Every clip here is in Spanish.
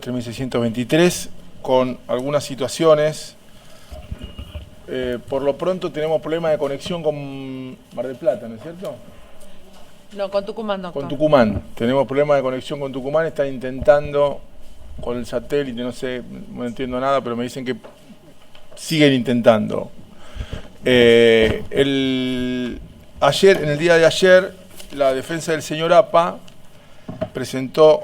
3623, con algunas situaciones. Por lo pronto tenemos problema de conexión con Mar del Plata, ¿no es cierto? No, con Tucumán, doctor. Con Tucumán. Tenemos problema de conexión con Tucumán. Están intentando con el satélite, no sé, no entiendo nada, pero me dicen que siguen intentando. En el día de ayer, la defensa del señor APA presentó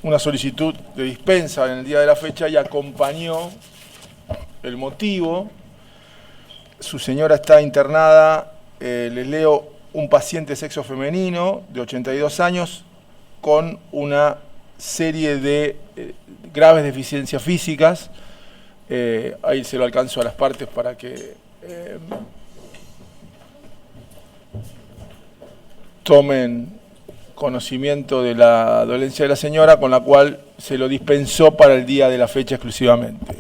una solicitud de dispensa en el día de la fecha y acompañó el motivo. Su señora está internada, les leo, un paciente sexo femenino de 82 años con una serie de graves deficiencias físicas. Ahí se lo alcanzo a las partes para que tomen conocimiento de la dolencia de la señora, con la cual se lo dispensó para el día de la fecha exclusivamente.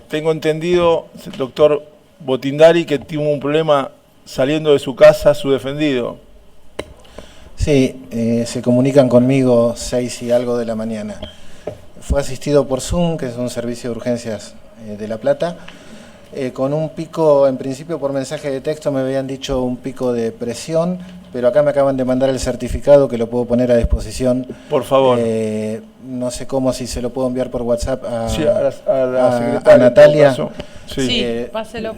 Tengo entendido, doctor Botindari, que tuvo un problema saliendo de su casa su defendido. Sí, se comunican conmigo 6 y algo de la mañana. Fue asistido por Zoom, que es un servicio de urgencias de La Plata, con un pico, en principio por mensaje de texto me habían dicho un pico de presión, pero acá me acaban de mandar el certificado que lo puedo poner a disposición. Por favor. No sé cómo, si se lo puedo enviar por WhatsApp a la secretaria, a Natalia. Sí, páselo.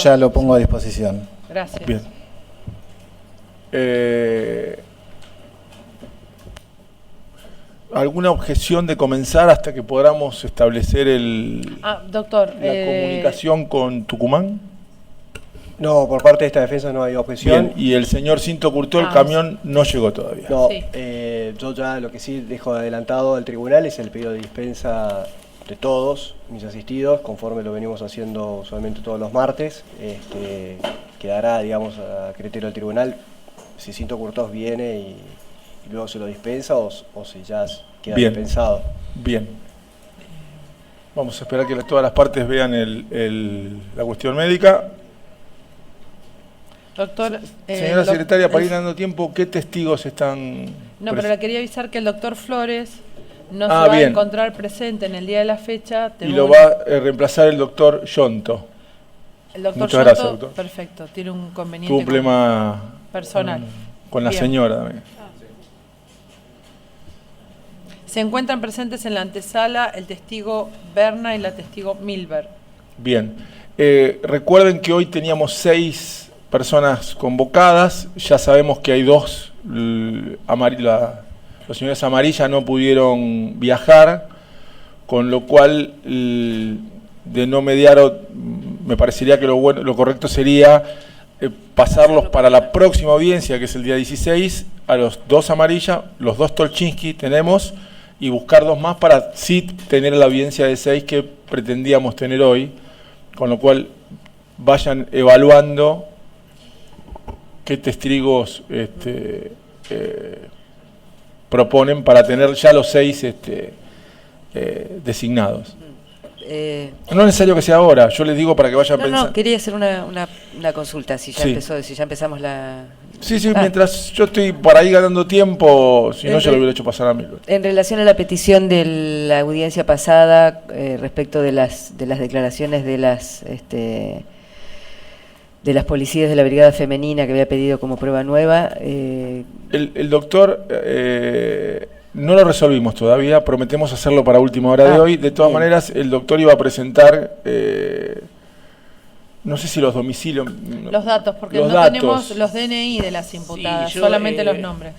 Ya lo pongo a disposición. Gracias. Bien. ¿Alguna objeción de comenzar hasta que podamos establecer doctor, la comunicación con Tucumán? No, por parte de esta defensa no hay objeción. Bien, y el señor Cinto Curtó, el camión no llegó todavía. No, sí. Yo ya lo que sí dejo adelantado al tribunal es el pedido de dispensa de todos mis asistidos, conforme lo venimos haciendo usualmente todos los martes. Quedará, digamos, a criterio del tribunal si Cinto Curtós viene y luego se lo dispensa o si ya queda dispensado. Bien. Vamos a esperar que todas las partes vean la cuestión médica. Doctor, señora secretaria, para ir dando tiempo, ¿qué testigos están? No, pero le quería avisar que el doctor Flores no se va a encontrar presente en el día de la fecha. Y lo va a reemplazar el doctor Yonto. El doctor Muchas Yonto, gracias, doctor. Perfecto, tiene un conveniente. Tuvo un problema personal. Con la señora también. Se encuentran presentes en la antesala el testigo Berna y la testigo Milber. Bien. Recuerden que hoy teníamos 6 personas convocadas. Ya sabemos que hay 2. Los señores Amarilla no pudieron viajar, con lo cual de no mediar, me parecería que lo correcto sería pasarlos para la próxima audiencia, que es el día 16, a los 2 Amarilla, los 2 Tolchinsky tenemos, y buscar 2 más para sí tener la audiencia de 6 que pretendíamos tener hoy, con lo cual vayan evaluando qué testigos proponen para tener ya los 6 designados. No es necesario que sea ahora, yo les digo para que vayan pensando. No, quería hacer una consulta, si ya empezamos la... Sí, mientras yo estoy por ahí ganando tiempo, si no ya lo hubiera hecho pasar a mí. En relación a la petición de la audiencia pasada, respecto de las declaraciones de las policías de la brigada femenina que había pedido como prueba nueva... El doctor... no lo resolvimos todavía, prometemos hacerlo para última hora de hoy. De todas maneras, el doctor iba a presentar, no sé si los domicilios... Los datos, porque no tenemos los DNI de las imputadas, sí, solamente los nombres.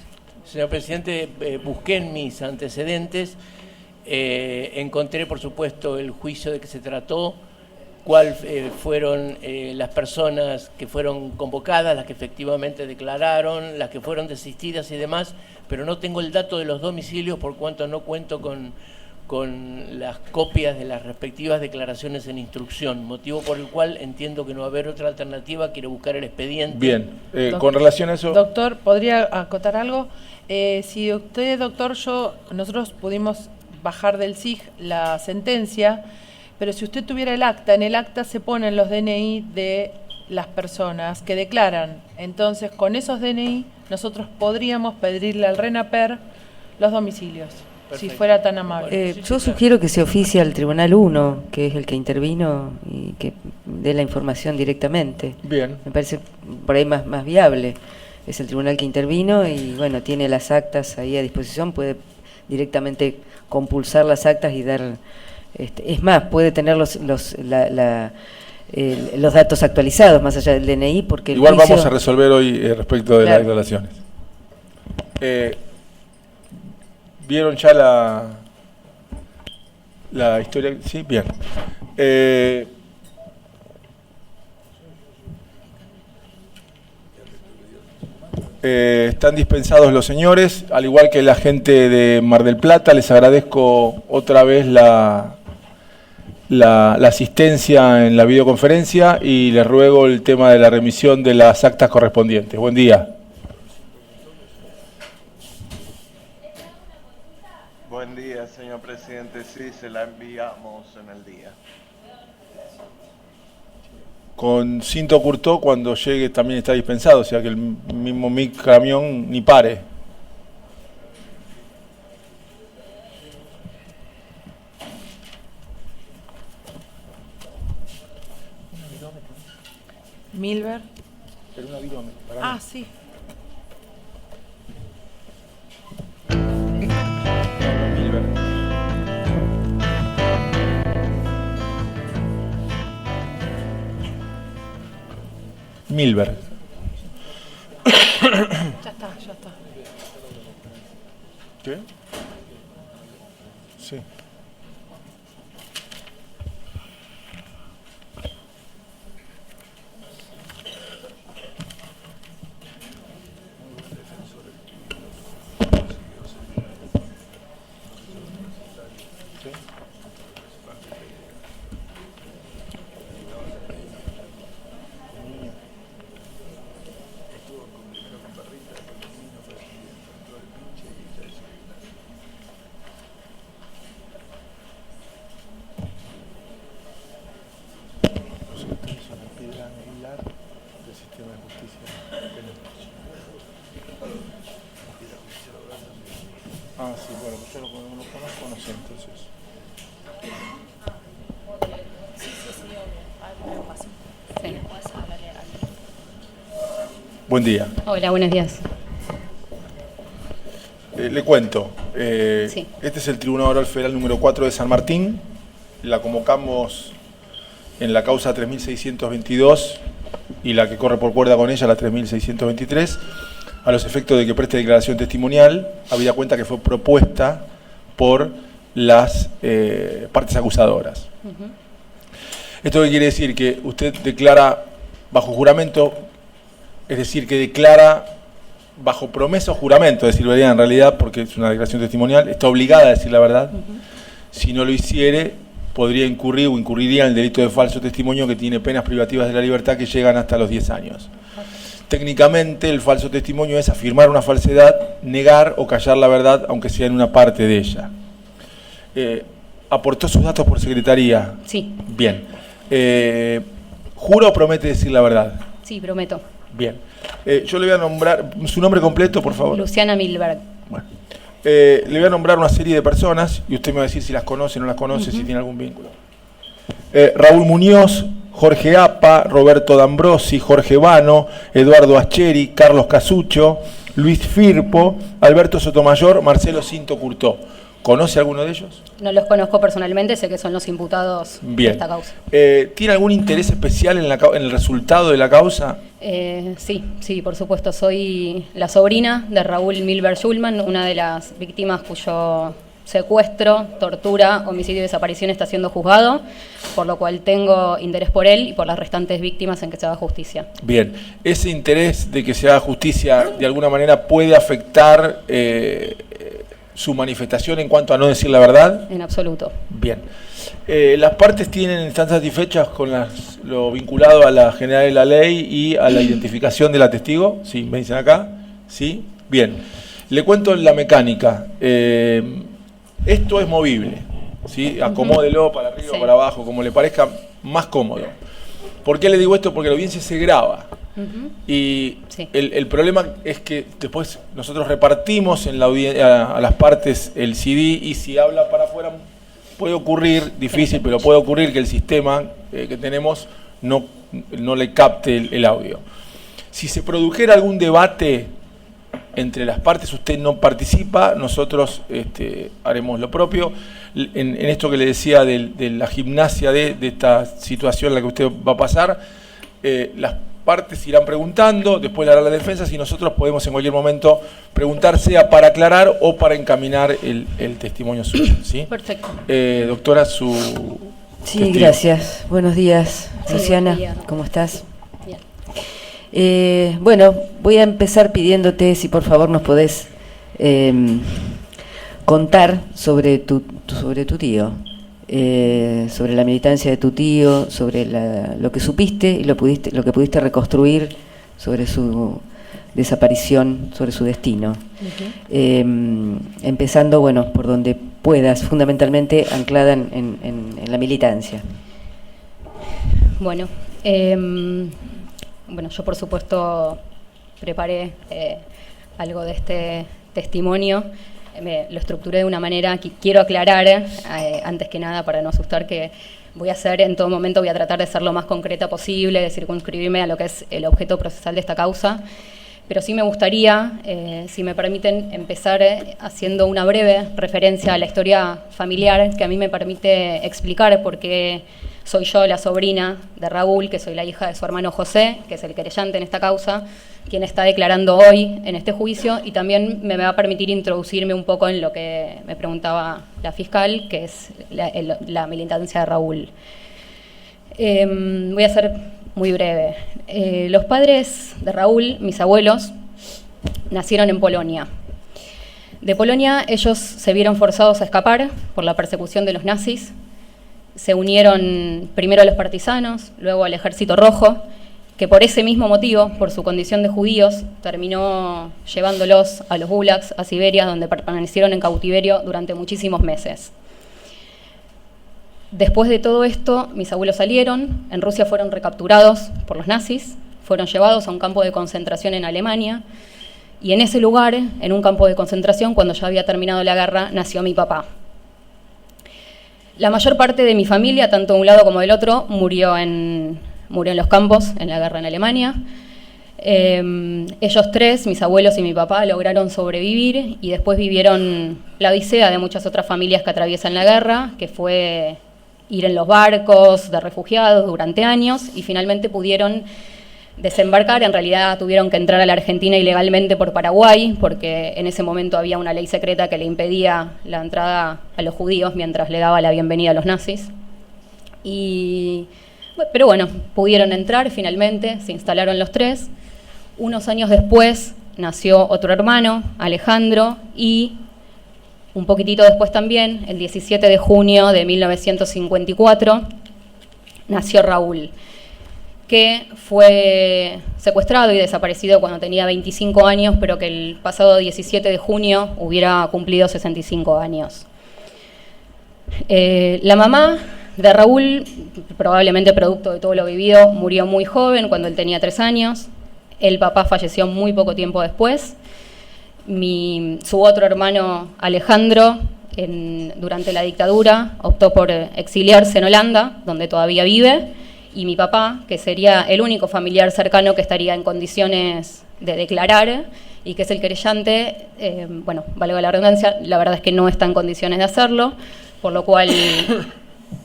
Señor presidente, busqué en mis antecedentes, encontré por supuesto el juicio de que se trató, cuáles fueron las personas que fueron convocadas, las que efectivamente declararon, las que fueron desistidas y demás, pero no tengo el dato de los domicilios por cuanto no cuento con las copias de las respectivas declaraciones en instrucción, motivo por el cual entiendo que no va a haber otra alternativa, quiero buscar el expediente. Bien, con relación a eso... Doctor, ¿podría acotar algo? Si usted, doctor, nosotros pudimos bajar del SIG la sentencia, pero si usted tuviera el acta, en el acta se ponen los DNI de las personas que declaran. Entonces, con esos DNI, nosotros podríamos pedirle al RENAPER los domicilios. si fuera tan amable. Yo sugiero que se oficie al Tribunal 1, que es el que intervino, y que dé la información directamente. Bien. Me parece por ahí más viable. Es el tribunal que intervino y, bueno, tiene las actas ahí a disposición, puede directamente compulsar las actas y dar... es más, puede tener los datos actualizados, más allá del DNI, porque... Igual vamos a resolver hoy respecto de las declaraciones. ¿Vieron ya la historia? Sí, bien. Están dispensados los señores, al igual que la gente de Mar del Plata. Les agradezco otra vez la asistencia en la videoconferencia y les ruego el tema de la remisión de las actas correspondientes. Buen día. Buen día, señor presidente. Sí, se la enviamos en el día. Con Cinto Curtó, cuando llegue también está dispensado, o sea que el mismo camión ni pare. Milber. Ah, sí. Milber. Ya está. ¿Qué? Sí. Ah, sí, bueno, pues yo lo conozco, no sé, entonces. Buen día. Hola, buenos días. Le cuento. Sí. Este es el Tribunal Oral Federal número 4 de San Martín. La convocamos en la causa 3622 y la que corre por cuerda con ella, la 3623, a los efectos de que preste declaración testimonial, habida cuenta que fue propuesta por las partes acusadoras. ¿Esto qué quiere decir? Que usted declara bajo juramento, es decir, que declara bajo promesa o juramento, es decir, en realidad, porque es una declaración testimonial, está obligada a decir la verdad. Si no lo hiciere, podría incurrir o incurriría en el delito de falso testimonio, que tiene penas privativas de la libertad que llegan hasta los 10 años. Técnicamente, el falso testimonio es afirmar una falsedad, negar o callar la verdad, aunque sea en una parte de ella. ¿Aportó sus datos por secretaría? Sí. Bien. ¿Jura o promete decir la verdad? Sí, prometo. Bien. Yo le voy a nombrar, su nombre completo, por favor. Luciana Milberg. Bueno. Le voy a nombrar una serie de personas y usted me va a decir si las conoce o no las conoce, si tiene algún vínculo. Raúl Muñoz, Jorge Apa, Roberto D'Ambrosi, Jorge Vano, Eduardo Ascheri, Carlos Casucho, Luis Firpo, Alberto Sotomayor, Marcelo Cinto Curtó. ¿Conoce alguno de ellos? No los conozco personalmente, sé que son los imputados de esta causa. ¿Tiene algún interés especial en el resultado de la causa? Sí, por supuesto. Soy la sobrina de Raúl Milberg Schulman, una de las víctimas cuyo secuestro, tortura, homicidio y desaparición está siendo juzgado, por lo cual tengo interés por él y por las restantes víctimas en que se haga justicia. Bien, ¿ese interés de que se haga justicia de alguna manera puede afectar su manifestación en cuanto a no decir la verdad? En absoluto. Bien. ¿Las partes están satisfechas con lo vinculado a la generalidad de la ley y a la identificación de la testigo? Sí, me dicen acá. Sí. Bien. Le cuento la mecánica. Esto es movible, ¿sí? Acomódelo para arriba o para abajo, como le parezca más cómodo. ¿Por qué le digo esto? Porque la audiencia se graba. Y Sí. el problema es que después nosotros repartimos en la a las partes el CD, y si habla para afuera puede ocurrir, difícil, pero puede ocurrir que el sistema que tenemos no le capte el audio. Si se produjera algún debate entre las partes, usted no participa, nosotros haremos lo propio. En esto que le decía de la gimnasia de esta situación en la que usted va a pasar, las partes irán preguntando, después le hará la defensa, si nosotros podemos en cualquier momento preguntar, sea para aclarar o para encaminar el testimonio suyo, ¿sí? Perfecto. Doctora, su Sí, testigo. gracias. Buenos días, Sí, Luciana. buen día. ¿Cómo estás? Bien. Bueno, voy a empezar pidiéndote si por favor nos podés contar sobre tu tío, sobre la militancia de tu tío, sobre lo que supiste y lo que pudiste reconstruir sobre su desaparición, sobre su destino. Empezando, bueno, por donde puedas, fundamentalmente anclada en la militancia. Bueno, yo por supuesto preparé algo de este testimonio. Lo estructuré de una manera que quiero aclarar, antes que nada, para no asustar, que voy a hacer en todo momento, voy a tratar de ser lo más concreta posible, de circunscribirme a lo que es el objeto procesal de esta causa. Pero sí me gustaría, si me permiten, empezar haciendo una breve referencia a la historia familiar que a mí me permite explicar por qué soy yo la sobrina de Raúl, que soy la hija de su hermano José, que es el querellante en esta causa, quien está declarando hoy en este juicio, y también me va a permitir introducirme un poco en lo que me preguntaba la fiscal, que es la militancia de Raúl. Voy a ser muy breve. Los padres de Raúl, mis abuelos, nacieron en Polonia. De Polonia ellos se vieron forzados a escapar por la persecución de los nazis. Se unieron primero a los partisanos, luego al Ejército Rojo, que por ese mismo motivo, por su condición de judíos, terminó llevándolos a los gulags, a Siberia, donde permanecieron en cautiverio durante muchísimos meses. Después de todo esto, mis abuelos salieron, en Rusia fueron recapturados por los nazis, fueron llevados a un campo de concentración en Alemania, y en ese lugar, en un campo de concentración, cuando ya había terminado la guerra, nació mi papá. La mayor parte de mi familia, tanto de un lado como del otro, murió en los campos, en la guerra en Alemania. Ellos tres, mis abuelos y mi papá, lograron sobrevivir y después vivieron la odisea de muchas otras familias que atraviesan la guerra, que fue ir en los barcos de refugiados durante años, y finalmente pudieron desembarcar. En realidad tuvieron que entrar a la Argentina ilegalmente por Paraguay, porque en ese momento había una ley secreta que le impedía la entrada a los judíos mientras le daba la bienvenida a los nazis. Pero bueno, pudieron entrar finalmente, se instalaron los tres. Unos años después nació otro hermano, Alejandro, y un poquitito después también, el 17 de junio de 1954, nació Raúl, que fue secuestrado y desaparecido cuando tenía 25 años, pero que el pasado 17 de junio hubiera cumplido 65 años. La mamá de Raúl, probablemente producto de todo lo vivido, murió muy joven, cuando él tenía 3 años. El papá falleció muy poco tiempo después. Su otro hermano, Alejandro, durante la dictadura, optó por exiliarse en Holanda, donde todavía vive. Y mi papá, que sería el único familiar cercano que estaría en condiciones de declarar y que es el querellante, valga la redundancia, la verdad es que no está en condiciones de hacerlo, por lo cual,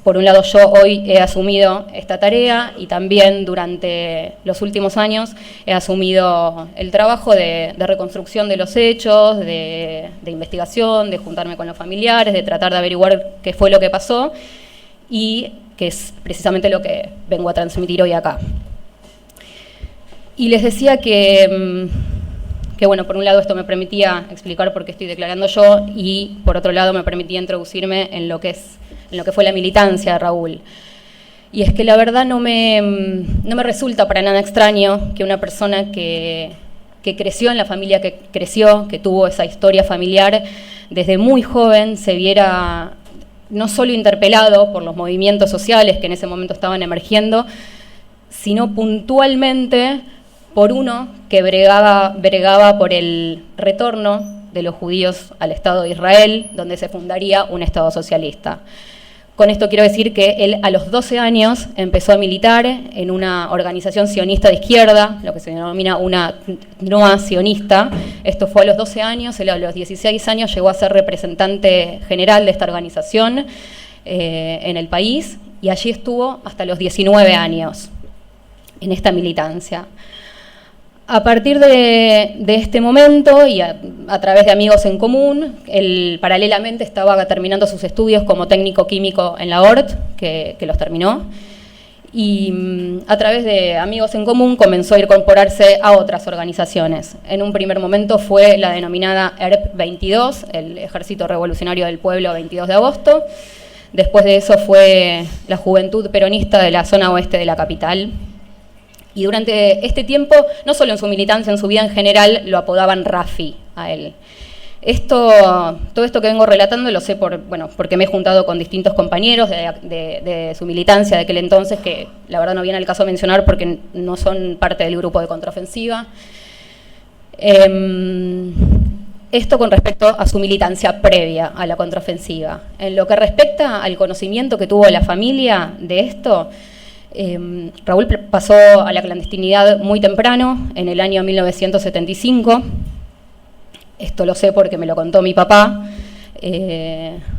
por un lado, yo hoy he asumido esta tarea y también durante los últimos años he asumido el trabajo de reconstrucción de los hechos, de investigación, de juntarme con los familiares, de tratar de averiguar qué fue lo que pasó, y que es precisamente lo que vengo a transmitir hoy acá. Y les decía que por un lado esto me permitía explicar por qué estoy declarando yo, y por otro lado me permitía introducirme en lo que fue la militancia de Raúl. Y es que la verdad no me resulta para nada extraño que una persona que creció en la familia que creció, que tuvo esa historia familiar, desde muy joven se viera no solo interpelado por los movimientos sociales que en ese momento estaban emergiendo, sino puntualmente por uno que bregaba por el retorno de los judíos al Estado de Israel, donde se fundaría un Estado socialista. Con esto quiero decir que él a los 12 años empezó a militar en una organización sionista de izquierda, lo que se denomina una Tnuá sionista. Esto fue a los 12 años, él a los 16 años llegó a ser representante general de esta organización en el país, y allí estuvo hasta los 19 años en esta militancia. A partir de este momento y a través de amigos en común, él paralelamente estaba terminando sus estudios como técnico químico en la ORT, que los terminó, y a través de amigos en común comenzó a incorporarse a otras organizaciones. En un primer momento fue la denominada ERP 22, el Ejército Revolucionario del Pueblo 22 de agosto. Después de eso fue la Juventud Peronista de la zona oeste de la capital. Y durante este tiempo, no solo en su militancia, en su vida en general, lo apodaban Rafi a él. Todo esto que vengo relatando lo sé porque me he juntado con distintos compañeros de su militancia de aquel entonces, que la verdad no viene al caso mencionar porque no son parte del grupo de contraofensiva. Esto con respecto a su militancia previa a la contraofensiva. En lo que respecta al conocimiento que tuvo la familia de esto, Raúl pasó a la clandestinidad muy temprano, en el año 1975. Esto lo sé porque me lo contó mi papá.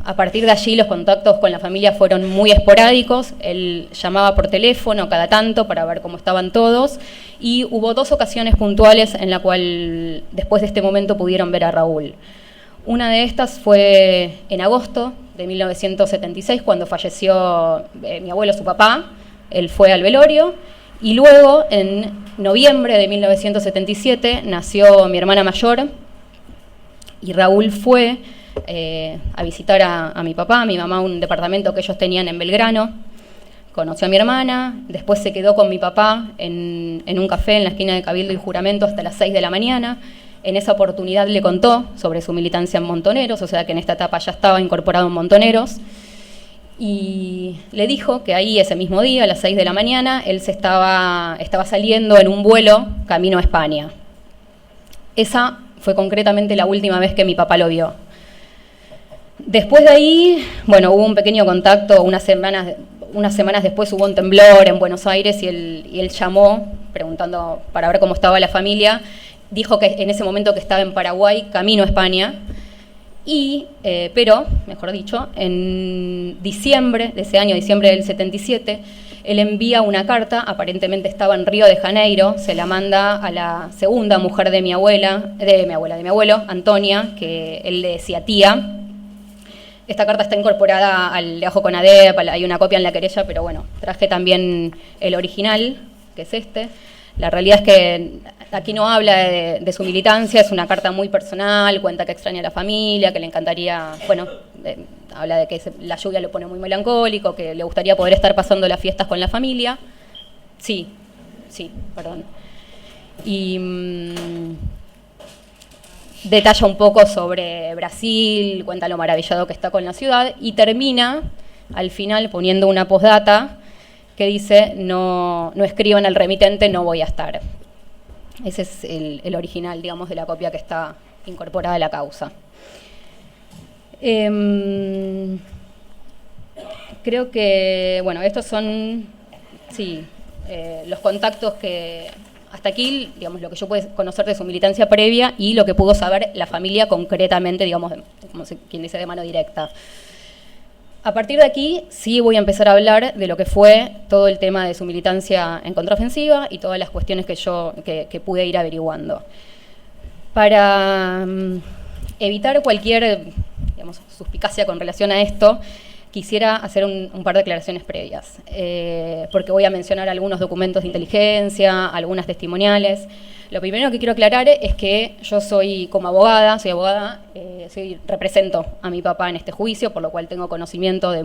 A partir de allí los contactos con la familia fueron muy esporádicos. Él llamaba por teléfono cada tanto para ver cómo estaban todos, y hubo 2 ocasiones puntuales en la cual después de este momento pudieron ver a Raúl. Una de estas fue en agosto de 1976, cuando falleció mi abuelo, su papá. Él fue al velorio, y luego en noviembre de 1977 nació mi hermana mayor, y Raúl fue a visitar a mi papá, a mi mamá, un departamento que ellos tenían en Belgrano. Conoció a mi hermana, después se quedó con mi papá en un café en la esquina de Cabildo y Juramento hasta las 6 de la mañana. En esa oportunidad le contó sobre su militancia en Montoneros, o sea que en esta etapa ya estaba incorporado en Montoneros. Y le dijo que ahí ese mismo día, a las 6 de la mañana, él estaba saliendo en un vuelo camino a España. Esa fue concretamente la última vez que mi papá lo vio. Después de ahí, hubo un pequeño contacto, unas semanas después hubo un temblor en Buenos Aires y él llamó preguntando para ver cómo estaba la familia. Dijo que en ese momento que estaba en Paraguay, camino a España. Pero, mejor dicho, en diciembre de ese año, diciembre del 77, él envía una carta, aparentemente estaba en Río de Janeiro, se la manda a la segunda mujer de mi abuelo, Antonia, que él le decía tía. Esta carta está incorporada al de Ajo con ADEP, hay una copia en la querella, pero traje también el original, que es este. La realidad es que aquí no habla de su militancia, es una carta muy personal, cuenta que extraña a la familia, que le encantaría, habla de que la lluvia lo pone muy melancólico, que le gustaría poder estar pasando las fiestas con la familia. Sí, perdón. Y detalla un poco sobre Brasil, cuenta lo maravillado que está con la ciudad, y termina al final poniendo una postdata que dice, no escriban al remitente, no voy a estar. Ese es el original, digamos, de la copia que está incorporada a la causa. Creo que, estos son, los contactos que, hasta aquí, digamos, lo que yo puedo conocer de su militancia previa y lo que pudo saber la familia concretamente, digamos, como quien dice, de mano directa. A partir de aquí sí voy a empezar a hablar de lo que fue todo el tema de su militancia en contraofensiva y todas las cuestiones que pude ir averiguando. Para evitar cualquier, suspicacia con relación a esto, quisiera hacer un par de declaraciones previas, porque voy a mencionar algunos documentos de inteligencia, algunas testimoniales. Lo primero que quiero aclarar es que yo soy abogada, represento a mi papá en este juicio, por lo cual tengo conocimiento de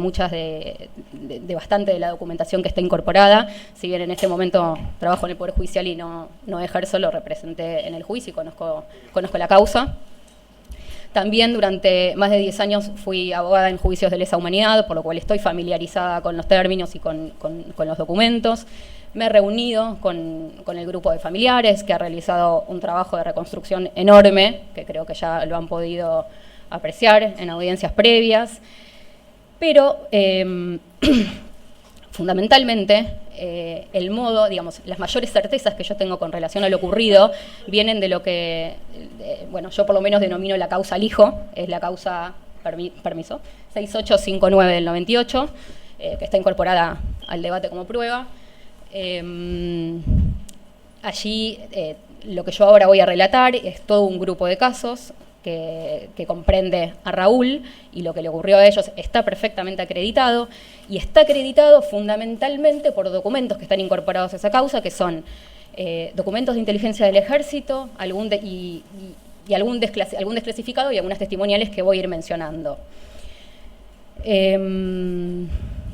de bastante de la documentación que está incorporada. Si bien en este momento trabajo en el Poder Judicial y no ejerzo, lo representé en el juicio y conozco la causa. También durante más de 10 años fui abogada en juicios de lesa humanidad, por lo cual estoy familiarizada con los términos y con los documentos. Me he reunido con el grupo de familiares, que ha realizado un trabajo de reconstrucción enorme, que creo que ya lo han podido apreciar en audiencias previas, pero fundamentalmente el modo, digamos, las mayores certezas que yo tengo con relación a lo ocurrido vienen de lo que, bueno, yo por lo menos denomino la causa Lijo, es la causa, permiso, 6859 del 98, que está incorporada al debate como prueba. Allí lo que yo ahora voy a relatar es todo un grupo de casos que comprende a Raúl, y lo que le ocurrió a ellos está perfectamente acreditado, y está acreditado fundamentalmente por documentos que están incorporados a esa causa, que son documentos de inteligencia del ejército, algún desclasificado y algunas testimoniales que voy a ir mencionando.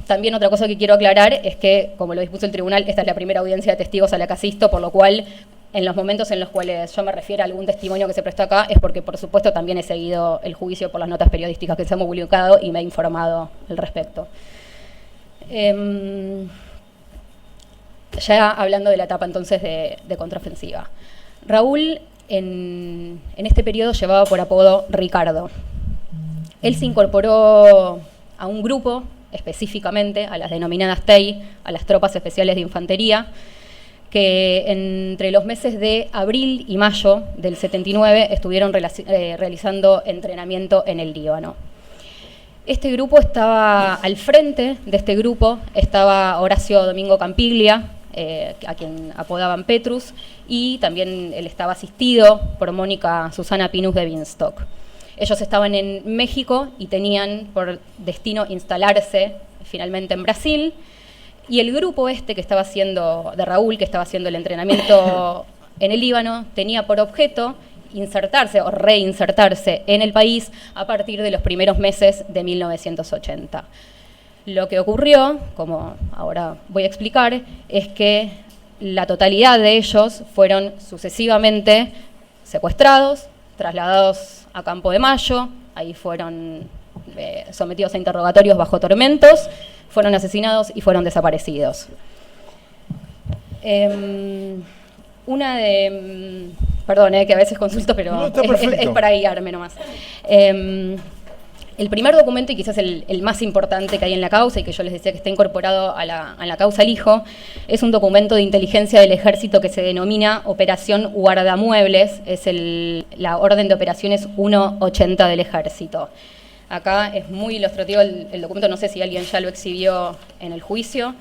También otra cosa que quiero aclarar es que, como lo dispuso el tribunal, esta es la primera audiencia de testigos a la que asisto, por lo cual, en los momentos en los cuales yo me refiero a algún testimonio que se prestó acá, es porque, por supuesto, también he seguido el juicio por las notas periodísticas que se han publicado y me he informado al respecto. Ya hablando de la etapa, entonces, de contraofensiva. Raúl, en este periodo, llevaba por apodo Ricardo. Él se incorporó a un grupo, específicamente a las denominadas TEI, a las Tropas Especiales de Infantería, que entre los meses de abril y mayo del 79 estuvieron realizando entrenamiento en el Líbano. Este grupo estaba al frente de este grupo, estaba Horacio Domingo Campiglia, a quien apodaban Petrus, y también él estaba asistido por Mónica Susana Pinus de Binstock. Ellos estaban en México y tenían por destino instalarse finalmente en Brasil, y el grupo este que estaba haciendo, de Raúl, que estaba haciendo el entrenamiento en el Líbano, tenía por objeto insertarse o reinsertarse en el país a partir de los primeros meses de 1980. Lo que ocurrió, como ahora voy a explicar, es que la totalidad de ellos fueron sucesivamente secuestrados, trasladados a Campo de Mayo, ahí fueron sometidos a interrogatorios bajo tormentos, fueron asesinados y fueron desaparecidos. Perdón, que a veces consulto, pero no, es para guiarme nomás. El primer documento, y quizás el más importante que hay en la causa, y que yo les decía que está incorporado a la causa Lijo, es un documento de inteligencia del ejército que se denomina Operación Guardamuebles, es la orden de operaciones 180 del ejército. Acá es muy ilustrativo el documento, no sé si alguien ya lo exhibió en el juicio,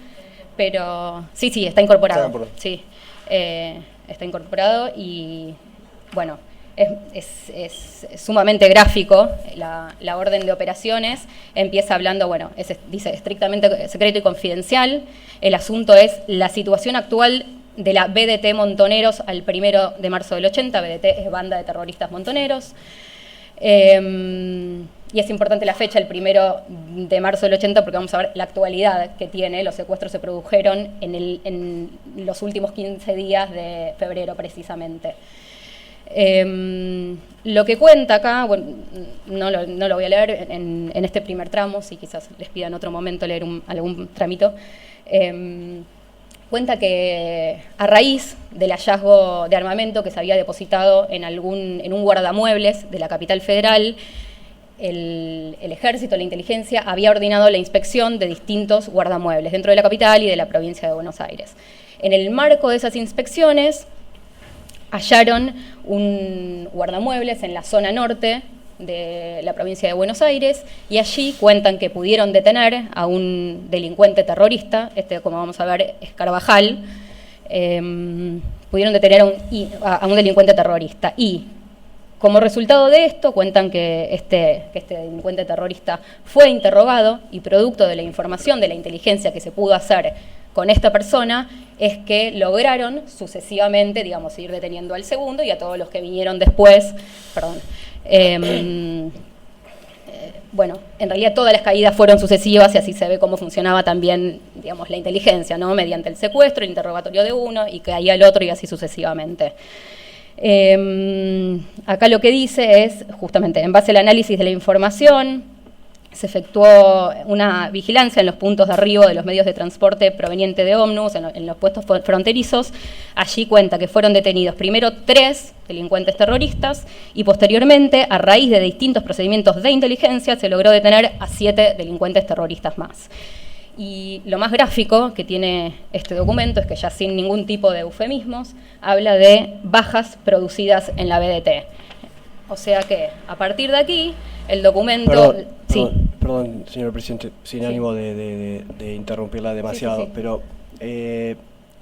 pero sí, está incorporado. Sí, está incorporado y, bueno, es sumamente gráfico la orden de operaciones. Empieza hablando, bueno, dice estrictamente secreto y confidencial. El asunto es la situación actual de la BDT Montoneros al 1 de marzo del 80. BDT es Banda de Terroristas Montoneros. Y es importante la fecha, el 1 de marzo del 80, porque vamos a ver la actualidad que tiene. Los secuestros se produjeron en los últimos 15 días de febrero, precisamente. Lo que cuenta acá, bueno, no lo voy a leer en este primer tramo, si quizás les pida en otro momento leer algún tramito. Cuenta que a raíz del hallazgo de armamento que se había depositado en un guardamuebles de la capital federal, el ejército, la inteligencia, había ordenado la inspección de distintos guardamuebles dentro de la capital y de la provincia de Buenos Aires. En el marco de esas inspecciones, hallaron un guardamuebles en la zona norte de la provincia de Buenos Aires, y allí cuentan que pudieron detener a un delincuente terrorista, como vamos a ver es Carvajal, pudieron detener a un delincuente terrorista, y como resultado de esto cuentan que este delincuente terrorista fue interrogado, y producto de la información de la inteligencia que se pudo hacer con esta persona, es que lograron sucesivamente, digamos, ir deteniendo al segundo y a todos los que vinieron después, bueno, en realidad todas las caídas fueron sucesivas, y así se ve cómo funcionaba también, digamos, la inteligencia, ¿no? Mediante el secuestro, el interrogatorio de uno, y caía el otro, y así sucesivamente. Acá lo que dice es, justamente, en base al análisis de la información, se efectuó una vigilancia en los puntos de arribo de los medios de transporte proveniente de Omnibus, en los puestos fronterizos. Allí cuenta que fueron detenidos primero 3 delincuentes terroristas y posteriormente, a raíz de distintos procedimientos de inteligencia, se logró detener a 7 delincuentes terroristas más. Y lo más gráfico que tiene este documento es que, ya sin ningún tipo de eufemismos, habla de bajas producidas en la BDT. O sea que, a partir de aquí, el documento... Perdón, señor presidente, sin ánimo de interrumpirla demasiado, sí. pero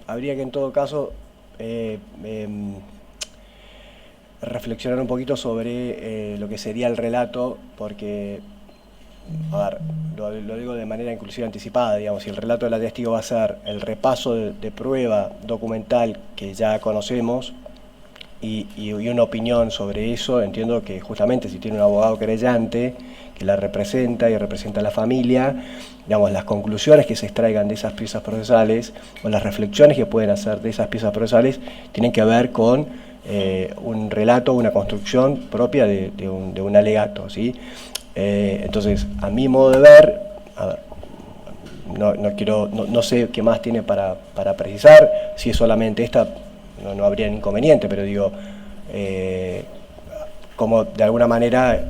habría que en todo caso reflexionar un poquito sobre lo que sería el relato, porque, a ver, lo digo de manera inclusive anticipada, digamos, si el relato de la testigo va a ser el repaso de prueba documental que ya conocemos y una opinión sobre eso, entiendo que justamente si tiene un abogado querellante que la representa y representa a la familia, digamos, las conclusiones que se extraigan de esas piezas procesales o las reflexiones que pueden hacer de esas piezas procesales tienen que ver con un relato, una construcción propia de un alegato, ¿sí? Entonces, a mi modo de ver, a ver, no sé qué más tiene para precisar, si es solamente esta, no habría inconveniente, pero digo, como de alguna manera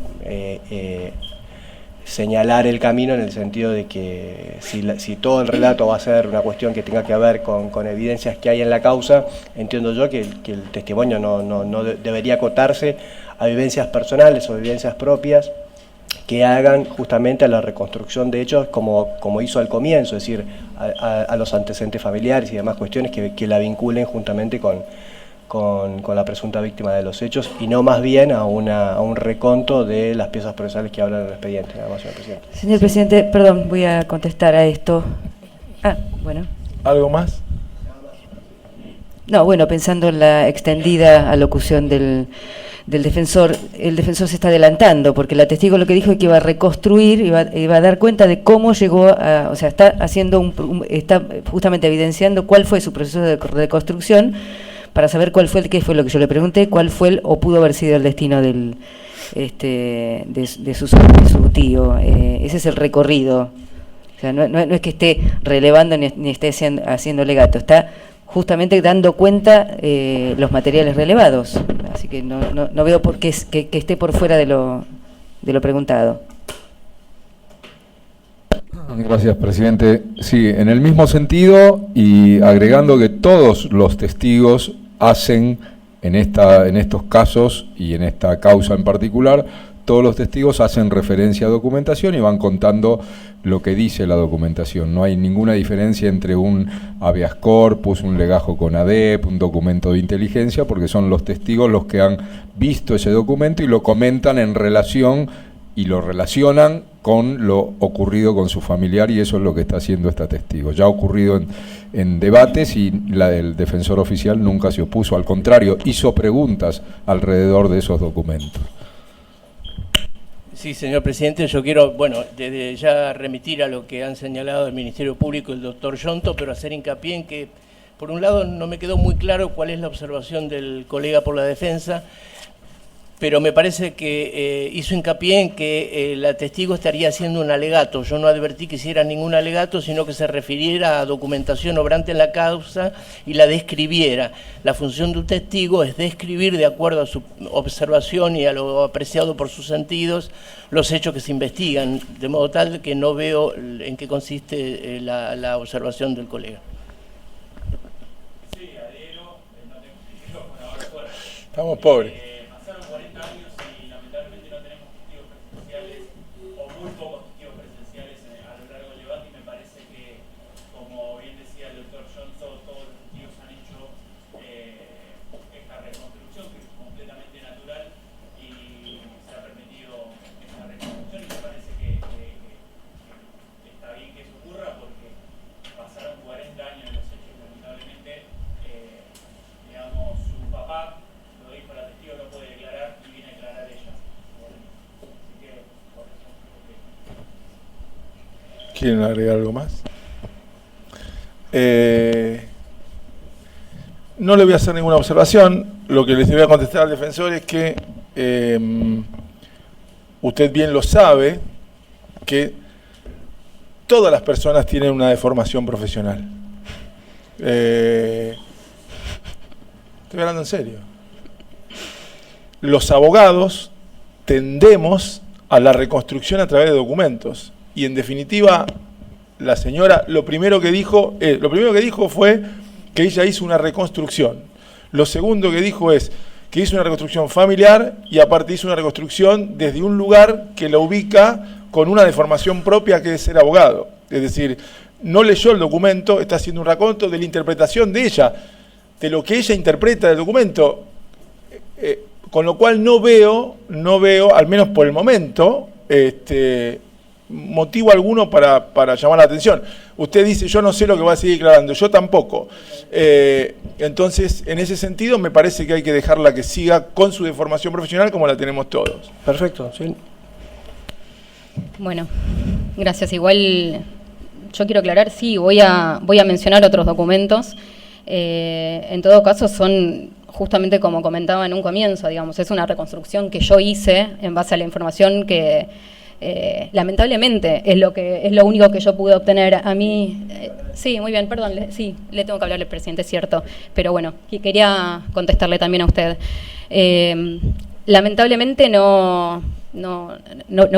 señalar el camino en el sentido de que si todo el relato va a ser una cuestión que tenga que ver con evidencias que hay en la causa, entiendo yo que el testimonio no debería acotarse a vivencias personales o vivencias propias que hagan justamente a la reconstrucción de hechos como hizo al comienzo, es decir, a los antecedentes familiares y demás cuestiones que la vinculen juntamente con la presunta víctima de los hechos y no más bien a un reconto de las piezas procesales que hablan en el expediente. Nada más, señor presidente. Señor presidente, perdón, voy a contestar a esto. Bueno. ¿Algo más? No, bueno, pensando en la extendida alocución del defensor, el defensor se está adelantando, porque la testigo lo que dijo es que iba a reconstruir, iba a dar cuenta de cómo llegó a, o sea, está haciendo está justamente evidenciando cuál fue su proceso de reconstrucción, para saber qué fue lo que yo le pregunté, cuál fue o pudo haber sido el destino de su tío. Ese es el recorrido. O sea, no es que esté relevando ni esté haciendo legato, está justamente dando cuenta los materiales relevados. Así que no veo por qué que esté por fuera de lo preguntado. Gracias, presidente. Sí, en el mismo sentido y agregando que todos los testigos hacen en estos casos y en esta causa en particular, todos los testigos hacen referencia a documentación y van contando lo que dice la documentación. No hay ninguna diferencia entre un habeas corpus, un legajo con ADEP, un documento de inteligencia, porque son los testigos los que han visto ese documento y lo comentan en relación y lo relacionan con lo ocurrido con su familiar, y eso es lo que está haciendo esta testigo. Ya ha ocurrido en debates y la del defensor oficial nunca se opuso, al contrario, hizo preguntas alrededor de esos documentos. Sí, señor presidente, yo quiero, desde ya remitir a lo que han señalado el Ministerio Público y el doctor Yonto, pero hacer hincapié en que, por un lado, no me quedó muy claro cuál es la observación del colega por la defensa, pero me parece que hizo hincapié en que la testigo estaría haciendo un alegato. Yo no advertí que hiciera ningún alegato, sino que se refiriera a documentación obrante en la causa y la describiera. La función de un testigo es describir, de acuerdo a su observación y a lo apreciado por sus sentidos, los hechos que se investigan, de modo tal que no veo en qué consiste la observación del colega. Sí, adhiero, no tengo testigos. Estamos pobres. ¿Quieren agregar algo más? No le voy a hacer ninguna observación. Lo que les voy a contestar al defensor es que usted bien lo sabe, que todas las personas tienen una deformación profesional. Estoy hablando en serio. Los abogados tendemos a la reconstrucción a través de documentos. Y en definitiva, la señora lo primero que dijo fue que ella hizo una reconstrucción. Lo segundo que dijo es que hizo una reconstrucción familiar y aparte hizo una reconstrucción desde un lugar que la ubica con una deformación propia, que es ser abogado. Es decir, no leyó el documento, está haciendo un raconto de la interpretación de ella, de lo que ella interpreta del documento, con lo cual no veo, al menos por el momento, motivo alguno para llamar la atención. Usted dice, yo no sé lo que va a seguir declarando, yo tampoco. Entonces, en ese sentido, me parece que hay que dejarla que siga con su deformación profesional como la tenemos todos. Perfecto, sí. Bueno, gracias. Igual yo quiero aclarar, sí, voy a mencionar otros documentos. En todo caso, son justamente como comentaba en un comienzo, digamos, es una reconstrucción que yo hice en base a la información que lamentablemente es lo único que yo pude obtener. A mí, sí, muy bien, perdón, sí, le tengo que hablar al presidente, es cierto, pero bueno, quería contestarle también a usted. Lamentablemente no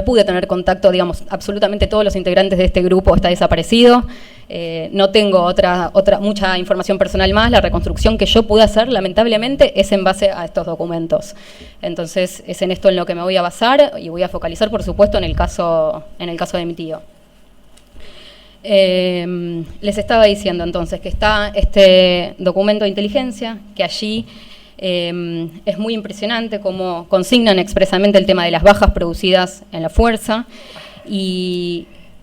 pude tener contacto, digamos, absolutamente todos los integrantes de este grupo está desaparecido. No tengo mucha información personal más. La reconstrucción que yo pude hacer, lamentablemente, es en base a estos documentos. Entonces, es en esto en lo que me voy a basar y voy a focalizar, por supuesto, en el caso de mi tío. Les estaba diciendo entonces que está este documento de inteligencia, que allí es muy impresionante cómo consignan expresamente el tema de las bajas producidas en la fuerza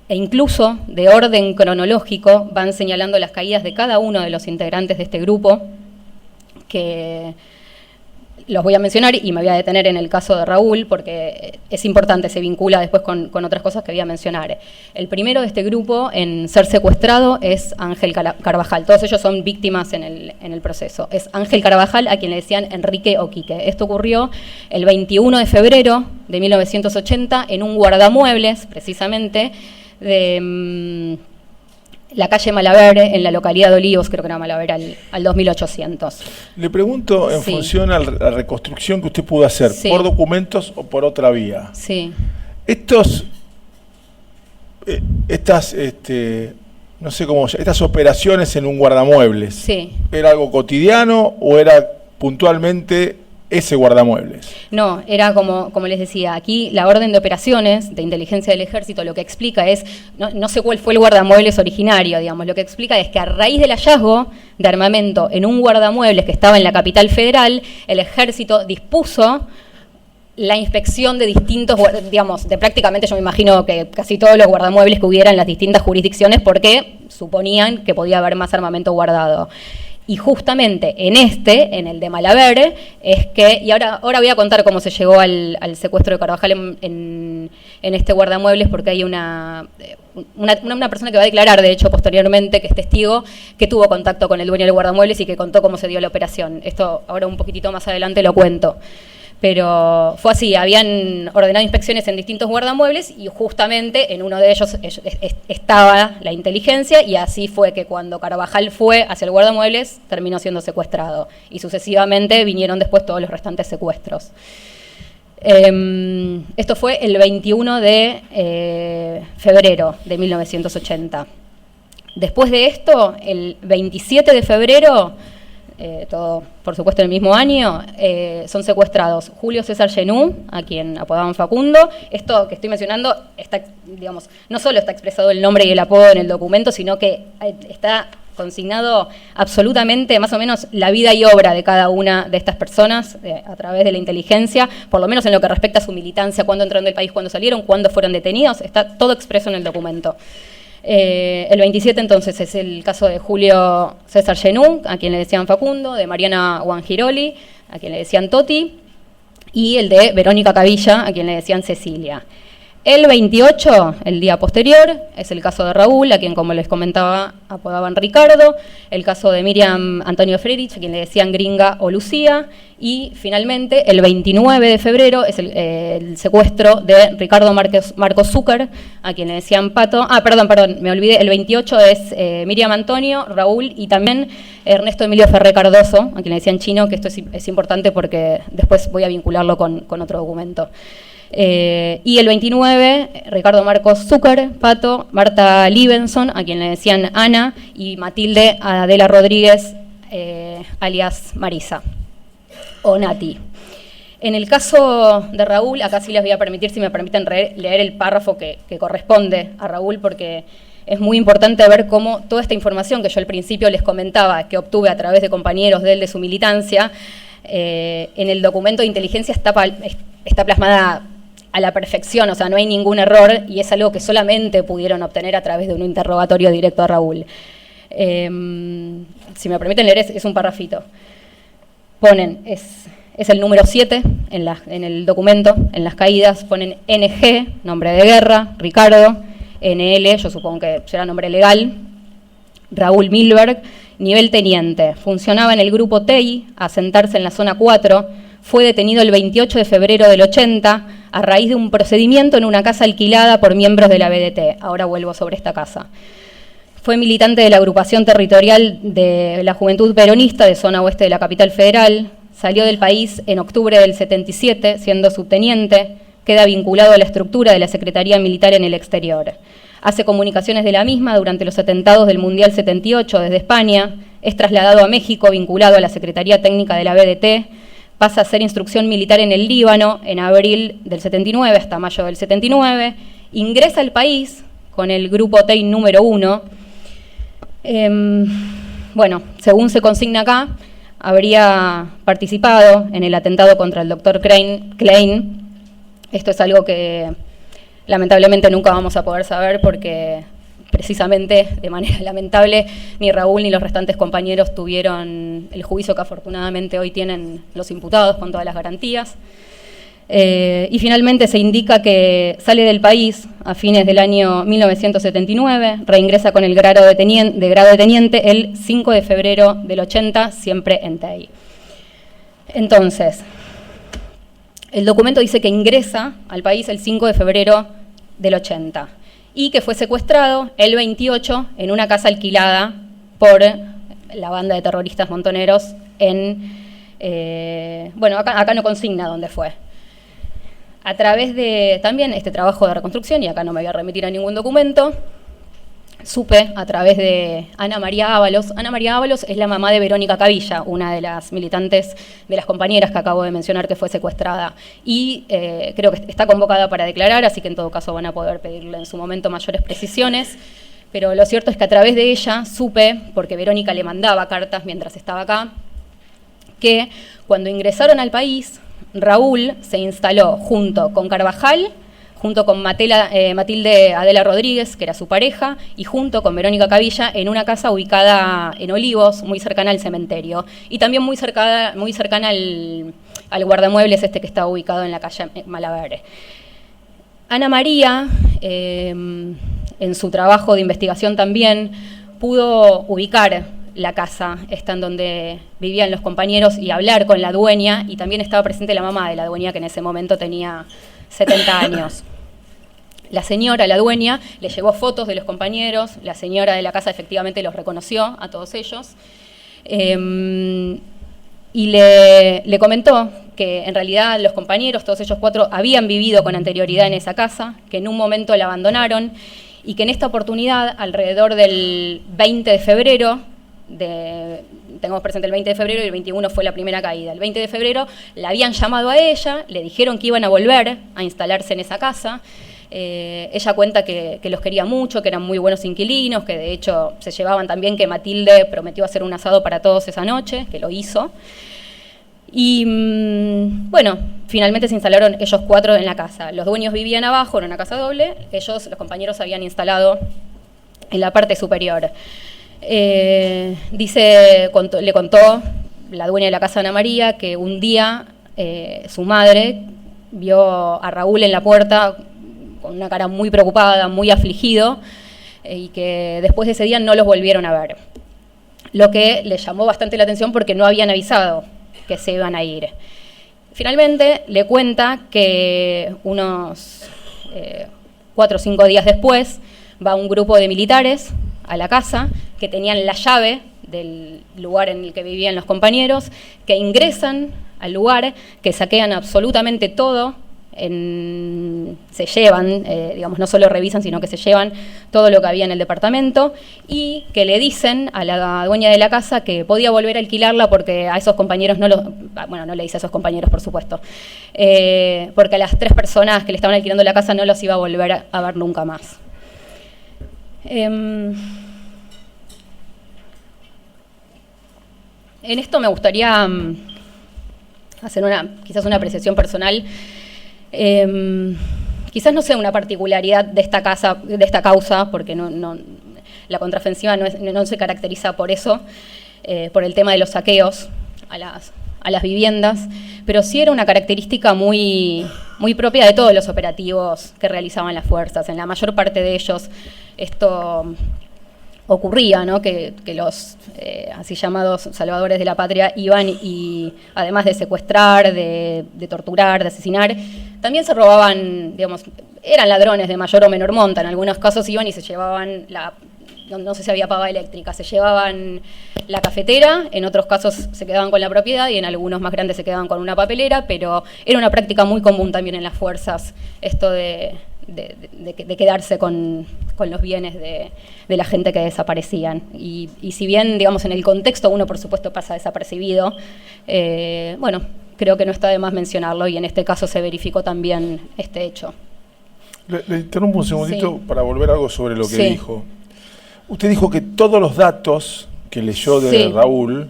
e incluso de orden cronológico van señalando las caídas de cada uno de los integrantes de este grupo, que los voy a mencionar y me voy a detener en el caso de Raúl porque es importante, se vincula después con otras cosas que voy a mencionar. El primero de este grupo en ser secuestrado es Ángel Carvajal. Todos ellos son víctimas en el proceso. Es Ángel Carvajal, a quien le decían Enrique o Quique. Esto ocurrió el 21 de febrero de 1980 en un guardamuebles, precisamente, de la calle Malavere, en la localidad de Olivos, creo que era Malavere, al 2800. Le pregunto en función a la reconstrucción que usted pudo hacer, ¿por documentos o por otra vía? Sí. Estas no sé cómo, estas operaciones en un guardamuebles, sí, ¿era algo cotidiano o era puntualmente ese guardamuebles? No, era como les decía, aquí la orden de operaciones de inteligencia del ejército lo que explica es, no sé cuál fue el guardamuebles originario, digamos, lo que explica es que a raíz del hallazgo de armamento en un guardamuebles que estaba en la capital federal, el ejército dispuso la inspección de distintos, digamos, de prácticamente yo me imagino que casi todos los guardamuebles que hubiera en las distintas jurisdicciones porque suponían que podía haber más armamento guardado. Y justamente en el de Malavere, es que, y ahora voy a contar cómo se llegó al secuestro de Carvajal en este guardamuebles, porque hay una persona que va a declarar, de hecho, posteriormente, que es testigo, que tuvo contacto con el dueño del guardamuebles y que contó cómo se dio la operación. Esto ahora un poquitito más adelante lo cuento. Pero fue así, habían ordenado inspecciones en distintos guardamuebles y justamente en uno de ellos estaba la inteligencia y así fue que cuando Carvajal fue hacia el guardamuebles terminó siendo secuestrado y sucesivamente vinieron después todos los restantes secuestros. Esto fue el 21 de febrero de 1980. Después de esto, el 27 de febrero... todo por supuesto en el mismo año, son secuestrados Julio César Genú, a quien apodaban Facundo. Esto que estoy mencionando está, digamos, no solo está expresado el nombre y el apodo en el documento, sino que está consignado absolutamente más o menos la vida y obra de cada una de estas personas a través de la inteligencia, por lo menos en lo que respecta a su militancia, cuándo entraron del país, cuándo salieron, cuándo fueron detenidos, está todo expreso en el documento. El 27 entonces es el caso de Julio César Genú, a quien le decían Facundo, de Mariana Guangiroli, a quien le decían Toti, y el de Verónica Cavilla, a quien le decían Cecilia. El 28, el día posterior, es el caso de Raúl, a quien, como les comentaba, apodaban Ricardo, el caso de Miriam Antonio Frerich, a quien le decían Gringa o Lucía, y finalmente, el 29 de febrero, es el secuestro de Ricardo Marcos Zúcar, a quien le decían Pato. Perdón, me olvidé, el 28 es Miriam Antonio, Raúl, y también Ernesto Emilio Ferré Cardoso, a quien le decían Chino, que esto es importante porque después voy a vincularlo con otro documento. Y el 29, Ricardo Marcos Zúcar, Pato, Marta Libenson, a quien le decían Ana, y Matilde Adela Rodríguez, alias Marisa, o Nati. En el caso de Raúl, acá sí les voy a permitir, si me permiten, leer el párrafo que corresponde a Raúl, porque es muy importante ver cómo toda esta información que yo al principio les comentaba, que obtuve a través de compañeros de su militancia, en el documento de inteligencia está plasmada a la perfección, o sea, no hay ningún error, y es algo que solamente pudieron obtener a través de un interrogatorio directo a Raúl. Si me permiten leer, es un parrafito. Ponen, es el número 7 en el documento, en las caídas, ponen NG, nombre de guerra, Ricardo, NL, yo supongo que será nombre legal, Raúl Milberg, nivel teniente, funcionaba en el grupo TEI, a asentarse en la zona 4, fue detenido el 28 de febrero del 80 a raíz de un procedimiento en una casa alquilada por miembros de la BDT. Ahora vuelvo sobre esta casa. Fue militante de la agrupación territorial de la Juventud Peronista de zona oeste de la capital federal. Salió del país en octubre del 77, siendo subteniente. Queda vinculado a la estructura de la Secretaría Militar en el exterior. Hace comunicaciones de la misma durante los atentados del Mundial 78 desde España. Es trasladado a México, vinculado a la Secretaría Técnica de la BDT. Pasa a hacer instrucción militar en el Líbano en abril del 79 hasta mayo del 79. Ingresa al país con el grupo TEI número 1. Bueno, según se consigna acá, habría participado en el atentado contra el doctor Klein. Esto es algo que lamentablemente nunca vamos a poder saber porque precisamente de manera lamentable ni Raúl ni los restantes compañeros tuvieron el juicio que afortunadamente hoy tienen los imputados con todas las garantías. Y finalmente se indica que sale del país a fines del año 1979, reingresa con el grado de teniente el 5 de febrero del 80, siempre en TEI. Entonces, el documento dice que ingresa al país el 5 de febrero del 80 y que fue secuestrado el 28 en una casa alquilada por la banda de terroristas montoneros en... bueno, acá no consigna dónde fue. A través de también este trabajo de reconstrucción, y acá no me voy a remitir a ningún documento, supe a través de Ana María Ábalos. Ana María Ábalos es la mamá de Verónica Cavilla, una de las militantes de las compañeras que acabo de mencionar que fue secuestrada. Y creo que está convocada para declarar, así que en todo caso van a poder pedirle en su momento mayores precisiones. Pero lo cierto es que a través de ella supe, porque Verónica le mandaba cartas mientras estaba acá, que cuando ingresaron al país, Raúl se instaló junto con Carvajal, junto con Matilde Adela Rodríguez, que era su pareja, y junto con Verónica Cavilla en una casa ubicada en Olivos, muy cercana al cementerio, y también muy cercana al guardamuebles que está ubicado en la calle Malaver. Ana María, en su trabajo de investigación también, pudo ubicar la casa en donde vivían los compañeros y hablar con la dueña, y también estaba presente la mamá de la dueña, que en ese momento tenía 70 años. La señora, la dueña, le llevó fotos de los compañeros, la señora de la casa efectivamente los reconoció a todos ellos, y le comentó que en realidad los compañeros, todos ellos 4, habían vivido con anterioridad en esa casa, que en un momento la abandonaron, y que en esta oportunidad, alrededor del 20 de febrero, tenemos presente el 20 de febrero y el 21 fue la primera caída. El 20 de febrero la habían llamado a ella, le dijeron que iban a volver a instalarse en esa casa. Ella cuenta que los quería mucho, que eran muy buenos inquilinos, que de hecho se llevaban también, que Matilde prometió hacer un asado para todos esa noche, que lo hizo. Y bueno, finalmente se instalaron ellos 4 en la casa. Los dueños vivían abajo en una casa doble, ellos, los compañeros, se habían instalado en la parte superior. Le contó la dueña de la casa, Ana María, que un día su madre vio a Raúl en la puerta con una cara muy preocupada, muy afligido, y que después de ese día no los volvieron a ver. Lo que les llamó bastante la atención porque no habían avisado que se iban a ir. Finalmente le cuenta que unos 4 o 5 días después va un grupo de militares a la casa que tenían la llave del lugar en el que vivían los compañeros, que ingresan al lugar, que saquean absolutamente todo, se llevan, digamos, no solo revisan, sino que se llevan todo lo que había en el departamento, y que le dicen a la dueña de la casa que podía volver a alquilarla porque a esos compañeros no le dice a esos compañeros, por supuesto, porque a las 3 personas que le estaban alquilando la casa no los iba a volver a ver nunca más. En esto me gustaría hacer quizás una apreciación personal. Quizás no sea una particularidad de esta causa, porque la contraofensiva no se caracteriza por eso, por el tema de los saqueos a las viviendas, pero sí era una característica muy, muy propia de todos los operativos que realizaban las fuerzas. En la mayor parte de ellos esto ocurría, ¿no? Que los así llamados salvadores de la patria iban y, además de secuestrar, de torturar, de asesinar, también se robaban, digamos, eran ladrones de mayor o menor monta. En algunos casos iban y se llevaban no sé si había pava eléctrica, se llevaban la cafetera, en otros casos se quedaban con la propiedad y en algunos más grandes se quedaban con una papelera, pero era una práctica muy común también en las fuerzas, esto de quedarse con los bienes de la gente que desaparecían. Y si bien, digamos, en el contexto uno, por supuesto, pasa desapercibido, bueno, creo que no está de más mencionarlo, y en este caso se verificó también este hecho. Le interrumpo un segundito Sí. para volver a algo sobre lo que Sí. dijo. Usted dijo que todos los datos que leyó de Sí. Raúl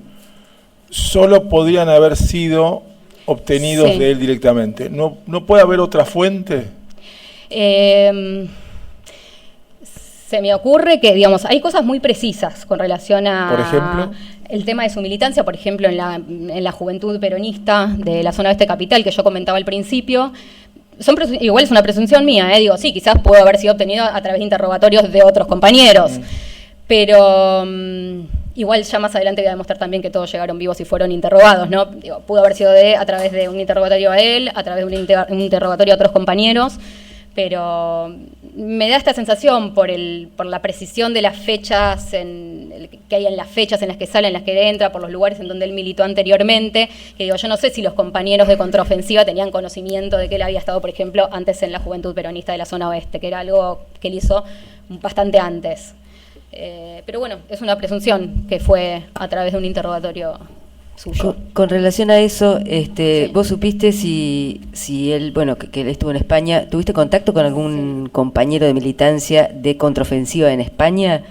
solo podrían haber sido obtenidos Sí. de él directamente. ¿No puede haber otra fuente? Se me ocurre que, digamos, hay cosas muy precisas con relación a... Por ejemplo. El tema de su militancia, por ejemplo, en la juventud peronista de la zona oeste capital, que yo comentaba al principio. Igual es una presunción mía, digo, sí, quizás pudo haber sido obtenido a través de interrogatorios de otros compañeros, pero igual ya más adelante voy a demostrar también que todos llegaron vivos y fueron interrogados, ¿no? Digo, pudo haber sido a través de un interrogatorio a él, a través de un interrogatorio a otros compañeros, pero me da esta sensación por la precisión de las fechas que hay en las fechas en las que sale, en las que entra, por los lugares en donde él militó anteriormente, que digo, yo no sé si los compañeros de contraofensiva tenían conocimiento de que él había estado, por ejemplo, antes en la Juventud Peronista de la zona oeste, que era algo que él hizo bastante antes. Pero bueno, es una presunción que fue a través de un interrogatorio suyo. Con relación a eso, Sí. ¿vos supiste si él, bueno, que él estuvo en España, tuviste contacto con algún compañero de militancia de contraofensiva en España?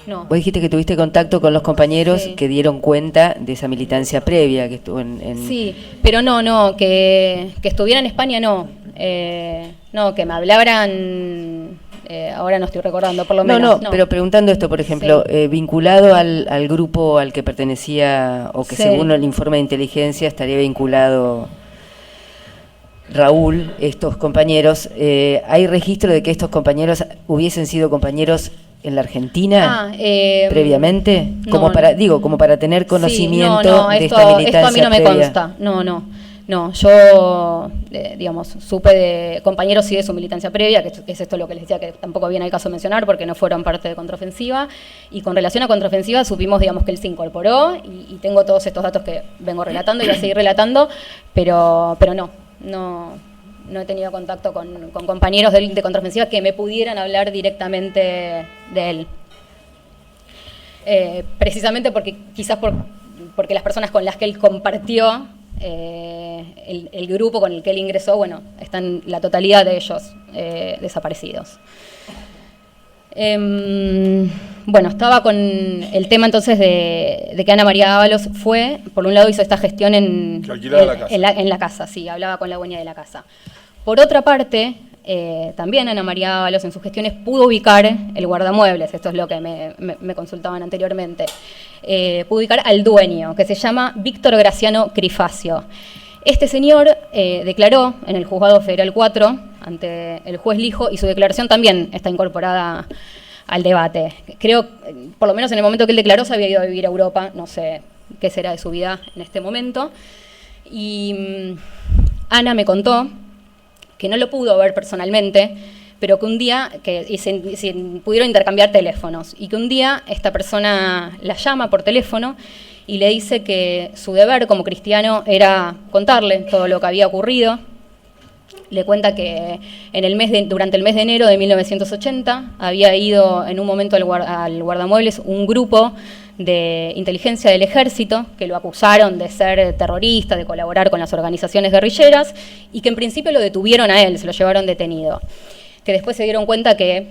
No. Vos dijiste que tuviste contacto con los compañeros Sí. que dieron cuenta de esa militancia previa que estuvo en... Sí, pero no, que estuviera en España no. No, que me hablaran, ahora no estoy recordando, por lo menos. No, pero preguntando esto, por ejemplo, vinculado al grupo al que pertenecía, o que Sí. según el informe de inteligencia estaría vinculado Raúl, estos compañeros, ¿hay registro de que estos compañeros hubiesen sido compañeros en la Argentina previamente? no, Como para tener conocimiento sí, no, de esto, esta militancia esto a mí no me previa. consta. No, yo, digamos, supe de compañeros sí de su militancia previa, que es esto lo que les decía, que tampoco viene al caso mencionar porque no fueron parte de contraofensiva, y con relación a contraofensiva supimos, digamos, que él se incorporó, y tengo todos estos datos que vengo relatando y voy a seguir relatando, pero no he tenido contacto con compañeros de contraofensiva que me pudieran hablar directamente de él. Precisamente porque quizás porque las personas con las que él compartió, el grupo con el que él ingresó, bueno, están la totalidad de ellos desaparecidos. Bueno, estaba con el tema entonces de que Ana María Ábalos fue, por un lado hizo esta gestión en la casa, sí, hablaba con la dueña de la casa. Por otra parte, también Ana María Ábalos en sus gestiones pudo ubicar el guardamuebles, esto es lo que me consultaban anteriormente, pudo ubicar al dueño, que se llama Víctor Graciano Crifacio. Este señor declaró en el Juzgado Federal 4 ante el juez Lijo y su declaración también está incorporada al debate. Creo, por lo menos en el momento que él declaró, se había ido a vivir a Europa, no sé qué será de su vida en este momento. Y Ana me contó que no lo pudo ver personalmente, pero que un día, se pudieron intercambiar teléfonos, y que un día esta persona la llama por teléfono y le dice que su deber como cristiano era contarle todo lo que había ocurrido. Le cuenta que durante el mes de enero de 1980 había ido en un momento al guardamuebles un grupo de inteligencia del ejército que lo acusaron de ser terrorista, de colaborar con las organizaciones guerrilleras, y que en principio lo detuvieron a él, se lo llevaron detenido. Que después se dieron cuenta que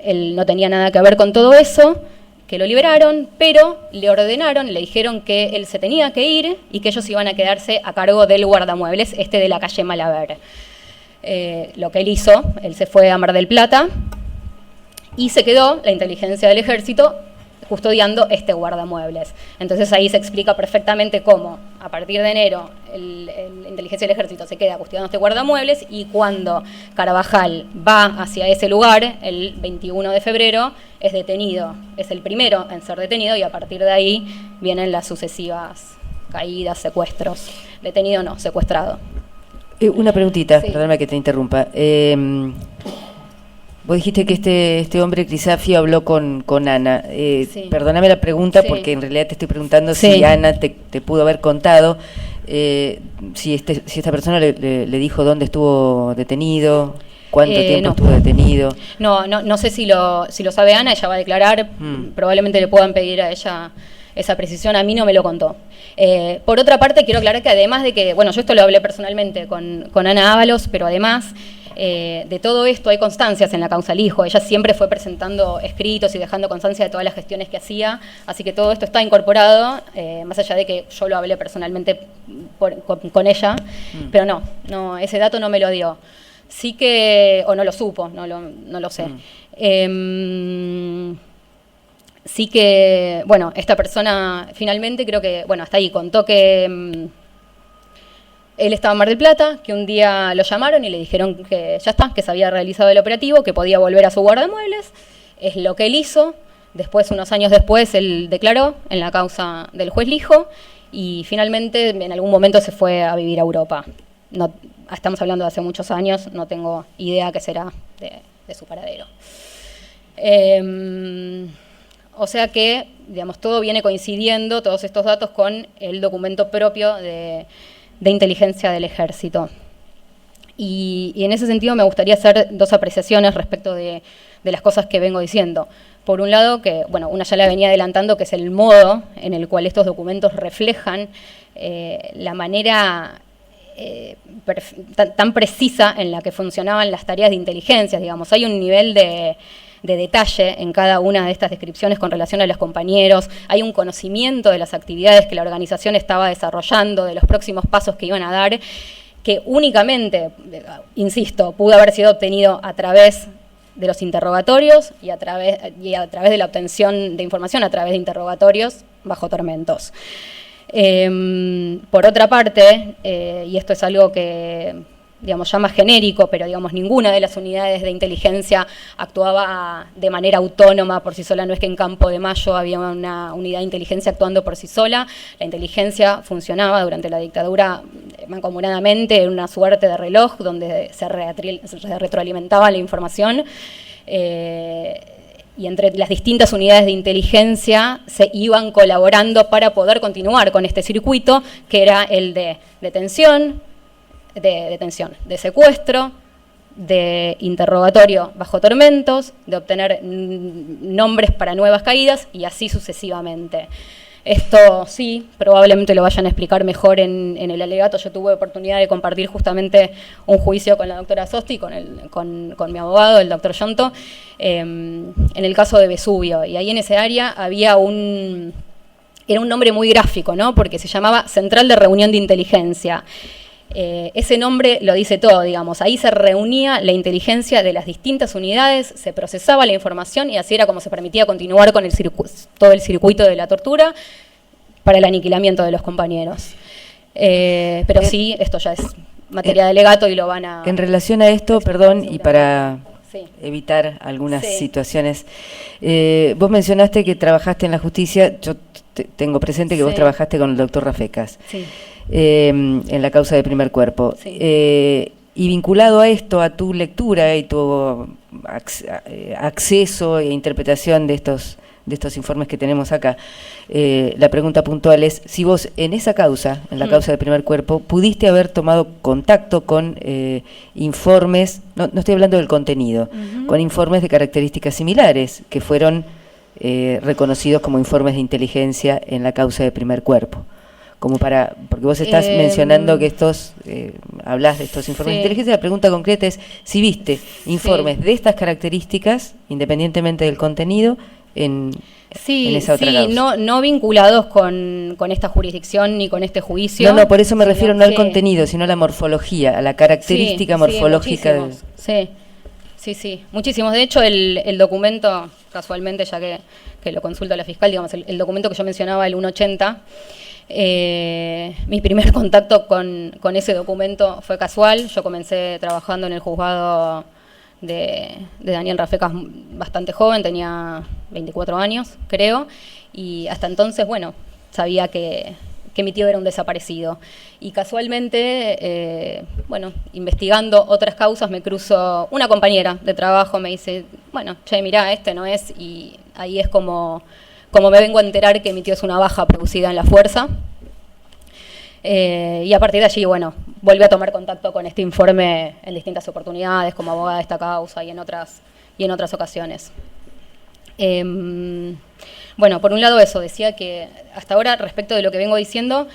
él no tenía nada que ver con todo eso, que lo liberaron, pero le ordenaron, le dijeron que él se tenía que ir y que ellos iban a quedarse a cargo del guardamuebles, de la calle Malaver. Lo que él hizo, él se fue a Mar del Plata y se quedó la inteligencia del ejército custodiando este guardamuebles. Entonces ahí se explica perfectamente cómo, a partir de enero, la inteligencia del ejército se queda custodiando este guardamuebles, y cuando Carabajal va hacia ese lugar, el 21 de febrero, es detenido. Es el primero en ser detenido, y a partir de ahí vienen las sucesivas caídas, secuestros. Detenido no, secuestrado. Una preguntita, Sí. perdóname que te interrumpa. Vos dijiste que este hombre Crisafio habló con Ana. Sí. Perdóname la pregunta, Sí. porque en realidad te estoy preguntando Sí. si Ana te pudo haber contado, si esta persona le dijo dónde estuvo detenido, cuánto tiempo no. estuvo detenido. No sé si lo sabe Ana, ella va a declarar, probablemente le puedan pedir a ella esa precisión, a mí no me lo contó. Por otra parte, quiero aclarar que además de que, bueno, yo esto lo hablé personalmente con Ana Ábalos, pero además de todo esto hay constancias en la causa Lijo. Ella siempre fue presentando escritos y dejando constancia de todas las gestiones que hacía, así que todo esto está incorporado, más allá de que yo lo hablé personalmente con ella, pero no, ese dato no me lo dio. Sí que, o no lo supo, no lo sé. Sí que, bueno, esta persona finalmente creo que, bueno, hasta ahí contó que él estaba en Mar del Plata, que un día lo llamaron y le dijeron que ya está, que se había realizado el operativo, que podía volver a su guardamuebles. Es lo que él hizo. Después, unos años después, él declaró en la causa del juez Lijo y finalmente en algún momento se fue a vivir a Europa. No, estamos hablando de hace muchos años, no tengo idea qué será de su paradero. O sea que, digamos, todo viene coincidiendo, todos estos datos, con el documento propio de inteligencia del ejército. Y en ese sentido me gustaría hacer dos apreciaciones respecto de las cosas que vengo diciendo. Por un lado, que, bueno, una ya la venía adelantando, que es el modo en el cual estos documentos reflejan la manera tan precisa en la que funcionaban las tareas de inteligencia, digamos. Hay un nivel de detalle en cada una de estas descripciones con relación a los compañeros, hay un conocimiento de las actividades que la organización estaba desarrollando, de los próximos pasos que iban a dar, que únicamente, insisto, pudo haber sido obtenido a través de los interrogatorios y a través de la obtención de información a través de interrogatorios bajo tormentos. Por otra parte, y esto es algo que, digamos, ya más genérico, pero digamos, ninguna de las unidades de inteligencia actuaba de manera autónoma por sí sola. No es que en Campo de Mayo había una unidad de inteligencia actuando por sí sola. La inteligencia funcionaba durante la dictadura mancomunadamente en una suerte de reloj donde se retroalimentaba la información, y entre las distintas unidades de inteligencia se iban colaborando para poder continuar con este circuito, que era el de detención, de secuestro, de interrogatorio bajo tormentos, de obtener nombres para nuevas caídas y así sucesivamente. Esto sí, probablemente lo vayan a explicar mejor en el alegato. Yo tuve oportunidad de compartir justamente un juicio con la doctora Sosti, con mi abogado, el doctor Yonto, en el caso de Vesubio. Y ahí en ese área había era un nombre muy gráfico, ¿no? Porque se llamaba Central de Reunión de Inteligencia. Ese nombre lo dice todo, digamos. Ahí se reunía la inteligencia de las distintas unidades, se procesaba la información y así era como se permitía continuar con todo el circuito de la tortura para el aniquilamiento de los compañeros. Pero sí, esto ya es materia de alegato y lo van a... En relación a esto, perdón, y para Sí. evitar algunas Sí. situaciones, vos mencionaste que trabajaste en la justicia, yo tengo presente que vos Sí. trabajaste con el doctor Rafecas Sí. en la causa de Primer Cuerpo. Sí. Y vinculado a esto, a tu lectura y tu acceso e interpretación de estos informes que tenemos acá, la pregunta puntual es si vos en esa causa, en la causa de Primer Cuerpo, pudiste haber tomado contacto con informes, no estoy hablando del contenido, con informes de características similares que fueron reconocidos como informes de inteligencia en la causa de Primer Cuerpo. Porque vos estás mencionando que hablas de estos informes de inteligencia, la pregunta concreta es si viste informes de estas características, independientemente del contenido, en esa otra causa. No vinculados con esta jurisdicción ni con este juicio. No, por eso me refiero no al contenido, sino a la morfología, a la característica morfológica. Sí, muchísimos. De hecho, el documento, casualmente, ya que lo consulta la fiscal, digamos, el documento que yo mencionaba, el 180, mi primer contacto con ese documento fue casual. Yo comencé trabajando en el juzgado de Daniel Rafecas bastante joven, tenía 24 años, creo, y hasta entonces, bueno, sabía que mi tío era un desaparecido. Y casualmente, investigando otras causas, me cruzo una compañera de trabajo, me dice, bueno, che, mirá, este no es, y ahí es como me vengo a enterar que mi tío es una baja producida en la fuerza. Y a partir de allí, volví a tomar contacto con este informe en distintas oportunidades, como abogada de esta causa y en otras ocasiones. Por un lado eso, decía que hasta ahora, respecto de lo que vengo diciendo,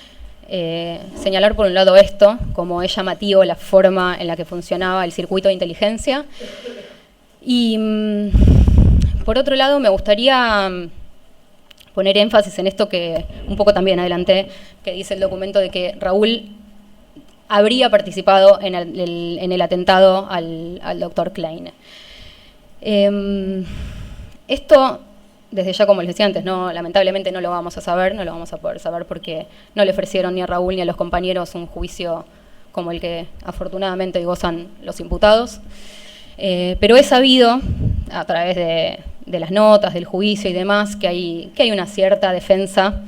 señalar por un lado esto, como es llamativo la forma en la que funcionaba el circuito de inteligencia. Y por otro lado, me gustaría poner énfasis en esto que un poco también adelanté, que dice el documento de que Raúl habría participado en el atentado al doctor Klein. Esto, desde ya, como les decía antes, lamentablemente no lo vamos a saber, no lo vamos a poder saber porque no le ofrecieron ni a Raúl ni a los compañeros un juicio como el que afortunadamente gozan los imputados. Pero he sabido, a través de las notas, del juicio y demás, que hay una cierta defensa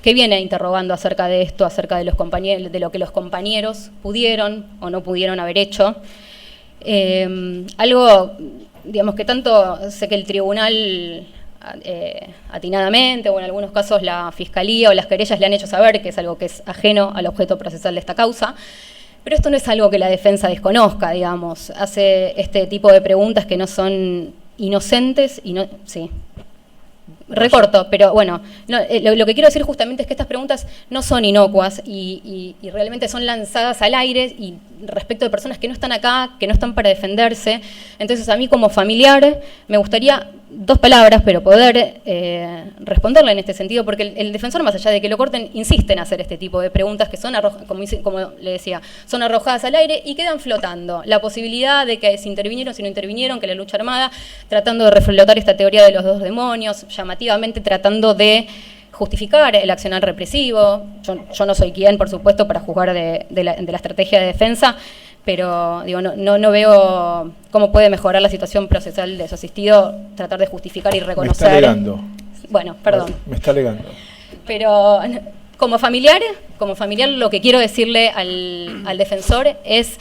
que viene interrogando acerca de esto, acerca de de lo que los compañeros pudieron o no pudieron haber hecho. Algo, digamos, que tanto sé que el tribunal atinadamente, o en algunos casos la fiscalía o las querellas le han hecho saber que es algo que es ajeno al objeto procesal de esta causa. Pero esto no es algo que la defensa desconozca, digamos. Hace este tipo de preguntas que no son inocentes y no... Sí. Recorto, pero bueno, lo que quiero decir justamente es que estas preguntas no son inocuas y realmente son lanzadas al aire y respecto de personas que no están acá, que no están para defenderse. Entonces, a mí como familiar me gustaría 2 palabras, pero poder responderle en este sentido, porque el defensor, más allá de que lo corten, insiste en hacer este tipo de preguntas que son, como le decía, son arrojadas al aire y quedan flotando. La posibilidad de que se intervinieron, si no intervinieron, que la lucha armada, tratando de reflotar esta teoría de los 2 demonios, llamativamente tratando de justificar el accionar represivo. Yo no soy quien, por supuesto, para juzgar de la estrategia de defensa, pero digo, no veo cómo puede mejorar la situación procesal de su asistido tratar de justificar y reconocer... Me está alegando. Bueno, perdón. Me está alegando. Pero como familiar lo que quiero decirle al defensor es,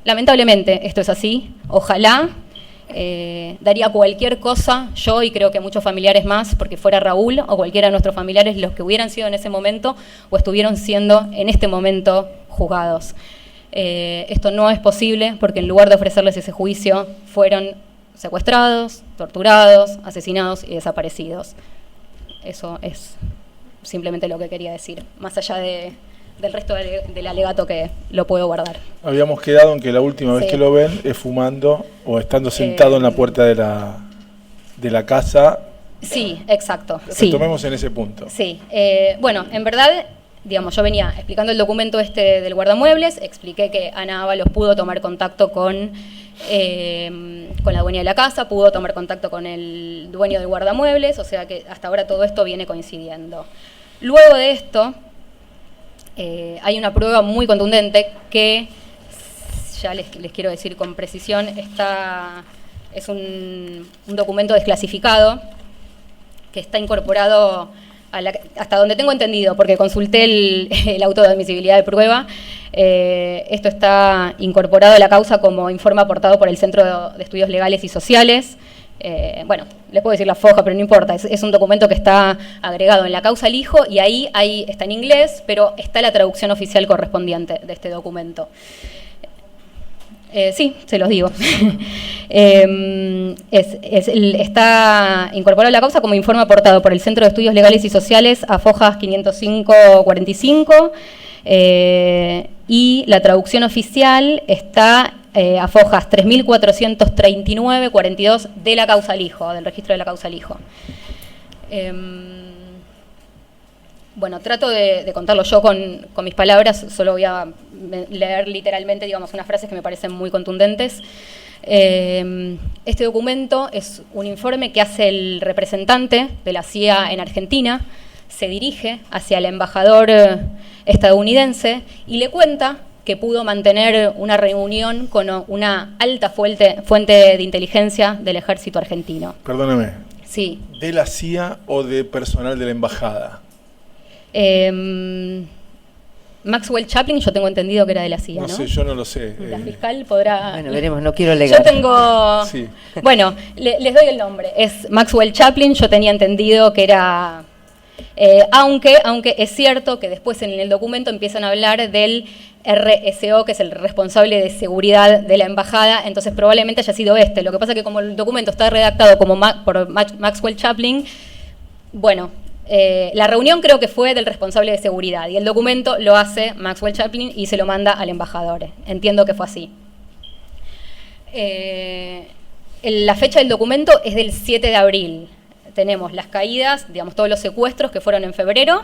lamentablemente esto es así, ojalá daría cualquier cosa, yo y creo que muchos familiares más, porque fuera Raúl o cualquiera de nuestros familiares los que hubieran sido en ese momento o estuvieron siendo en este momento juzgados. Esto no es posible porque en lugar de ofrecerles ese juicio fueron secuestrados, torturados, asesinados y desaparecidos. Eso es simplemente lo que quería decir, más allá del resto del alegato que lo puedo guardar. Habíamos quedado en que la última vez que lo ven es fumando o estando sentado en la puerta de la casa. Sí, exacto. Retomemos en ese punto. Sí, en verdad, digamos, yo venía explicando el documento del guardamuebles, expliqué que Ana Ábalos pudo tomar contacto con la dueña de la casa, pudo tomar contacto con el dueño del guardamuebles, o sea que hasta ahora todo esto viene coincidiendo. Luego de esto, hay una prueba muy contundente que, ya les quiero decir con precisión, es un documento desclasificado que está incorporado, hasta donde tengo entendido, porque consulté el auto de admisibilidad de prueba, esto está incorporado a la causa como informe aportado por el Centro de Estudios Legales y Sociales. Bueno, les puedo decir la foja, pero no importa, es un documento que está agregado en la causa al hijo y ahí está en inglés, pero está la traducción oficial correspondiente de este documento. Sí, se los digo. Está incorporado a la causa como informe aportado por el Centro de Estudios Legales y Sociales a fojas 505-45 y la traducción oficial está a fojas 3439-42 de la causa al hijo, del registro de la causa al hijo. Bueno, trato de contarlo yo con mis palabras, solo voy a leer literalmente, digamos, unas frases que me parecen muy contundentes. Este documento es un informe que hace el representante de la CIA en Argentina, se dirige hacia el embajador estadounidense y le cuenta que pudo mantener una reunión con una alta fuente de inteligencia del ejército argentino. Perdóname. Sí. ¿De la CIA o de personal de la embajada? Maxwell Chaplin, yo tengo entendido que era de la CIA, ¿no? No sé, yo no lo sé. La fiscal podrá... Bueno, veremos, no quiero alegar. Yo tengo... Sí. Bueno, les doy el nombre. Es Maxwell Chaplin, yo tenía entendido que era... aunque es cierto que después en el documento empiezan a hablar del RSO, que es el responsable de seguridad de la embajada, entonces probablemente haya sido este. Lo que pasa es que como el documento está redactado como por Maxwell Chaplin, bueno... la reunión creo que fue del responsable de seguridad y el documento lo hace Maxwell Chaplin y se lo manda al embajador. Entiendo que fue así. La fecha del documento es del 7 de abril. Tenemos las caídas, digamos, todos los secuestros que fueron en febrero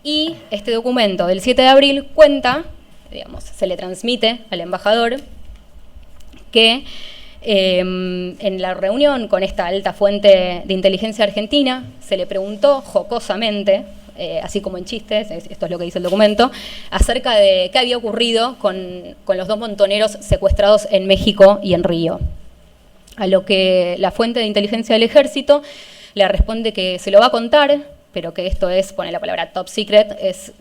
y este documento del 7 de abril cuenta, digamos, se le transmite al embajador que en la reunión con esta alta fuente de inteligencia argentina se le preguntó jocosamente, así como en chistes, esto es lo que dice el documento, acerca de qué había ocurrido con los 2 montoneros secuestrados en México y en Río. A lo que la fuente de inteligencia del ejército le responde que se lo va a contar, pero que esto es, pone la palabra top secret, es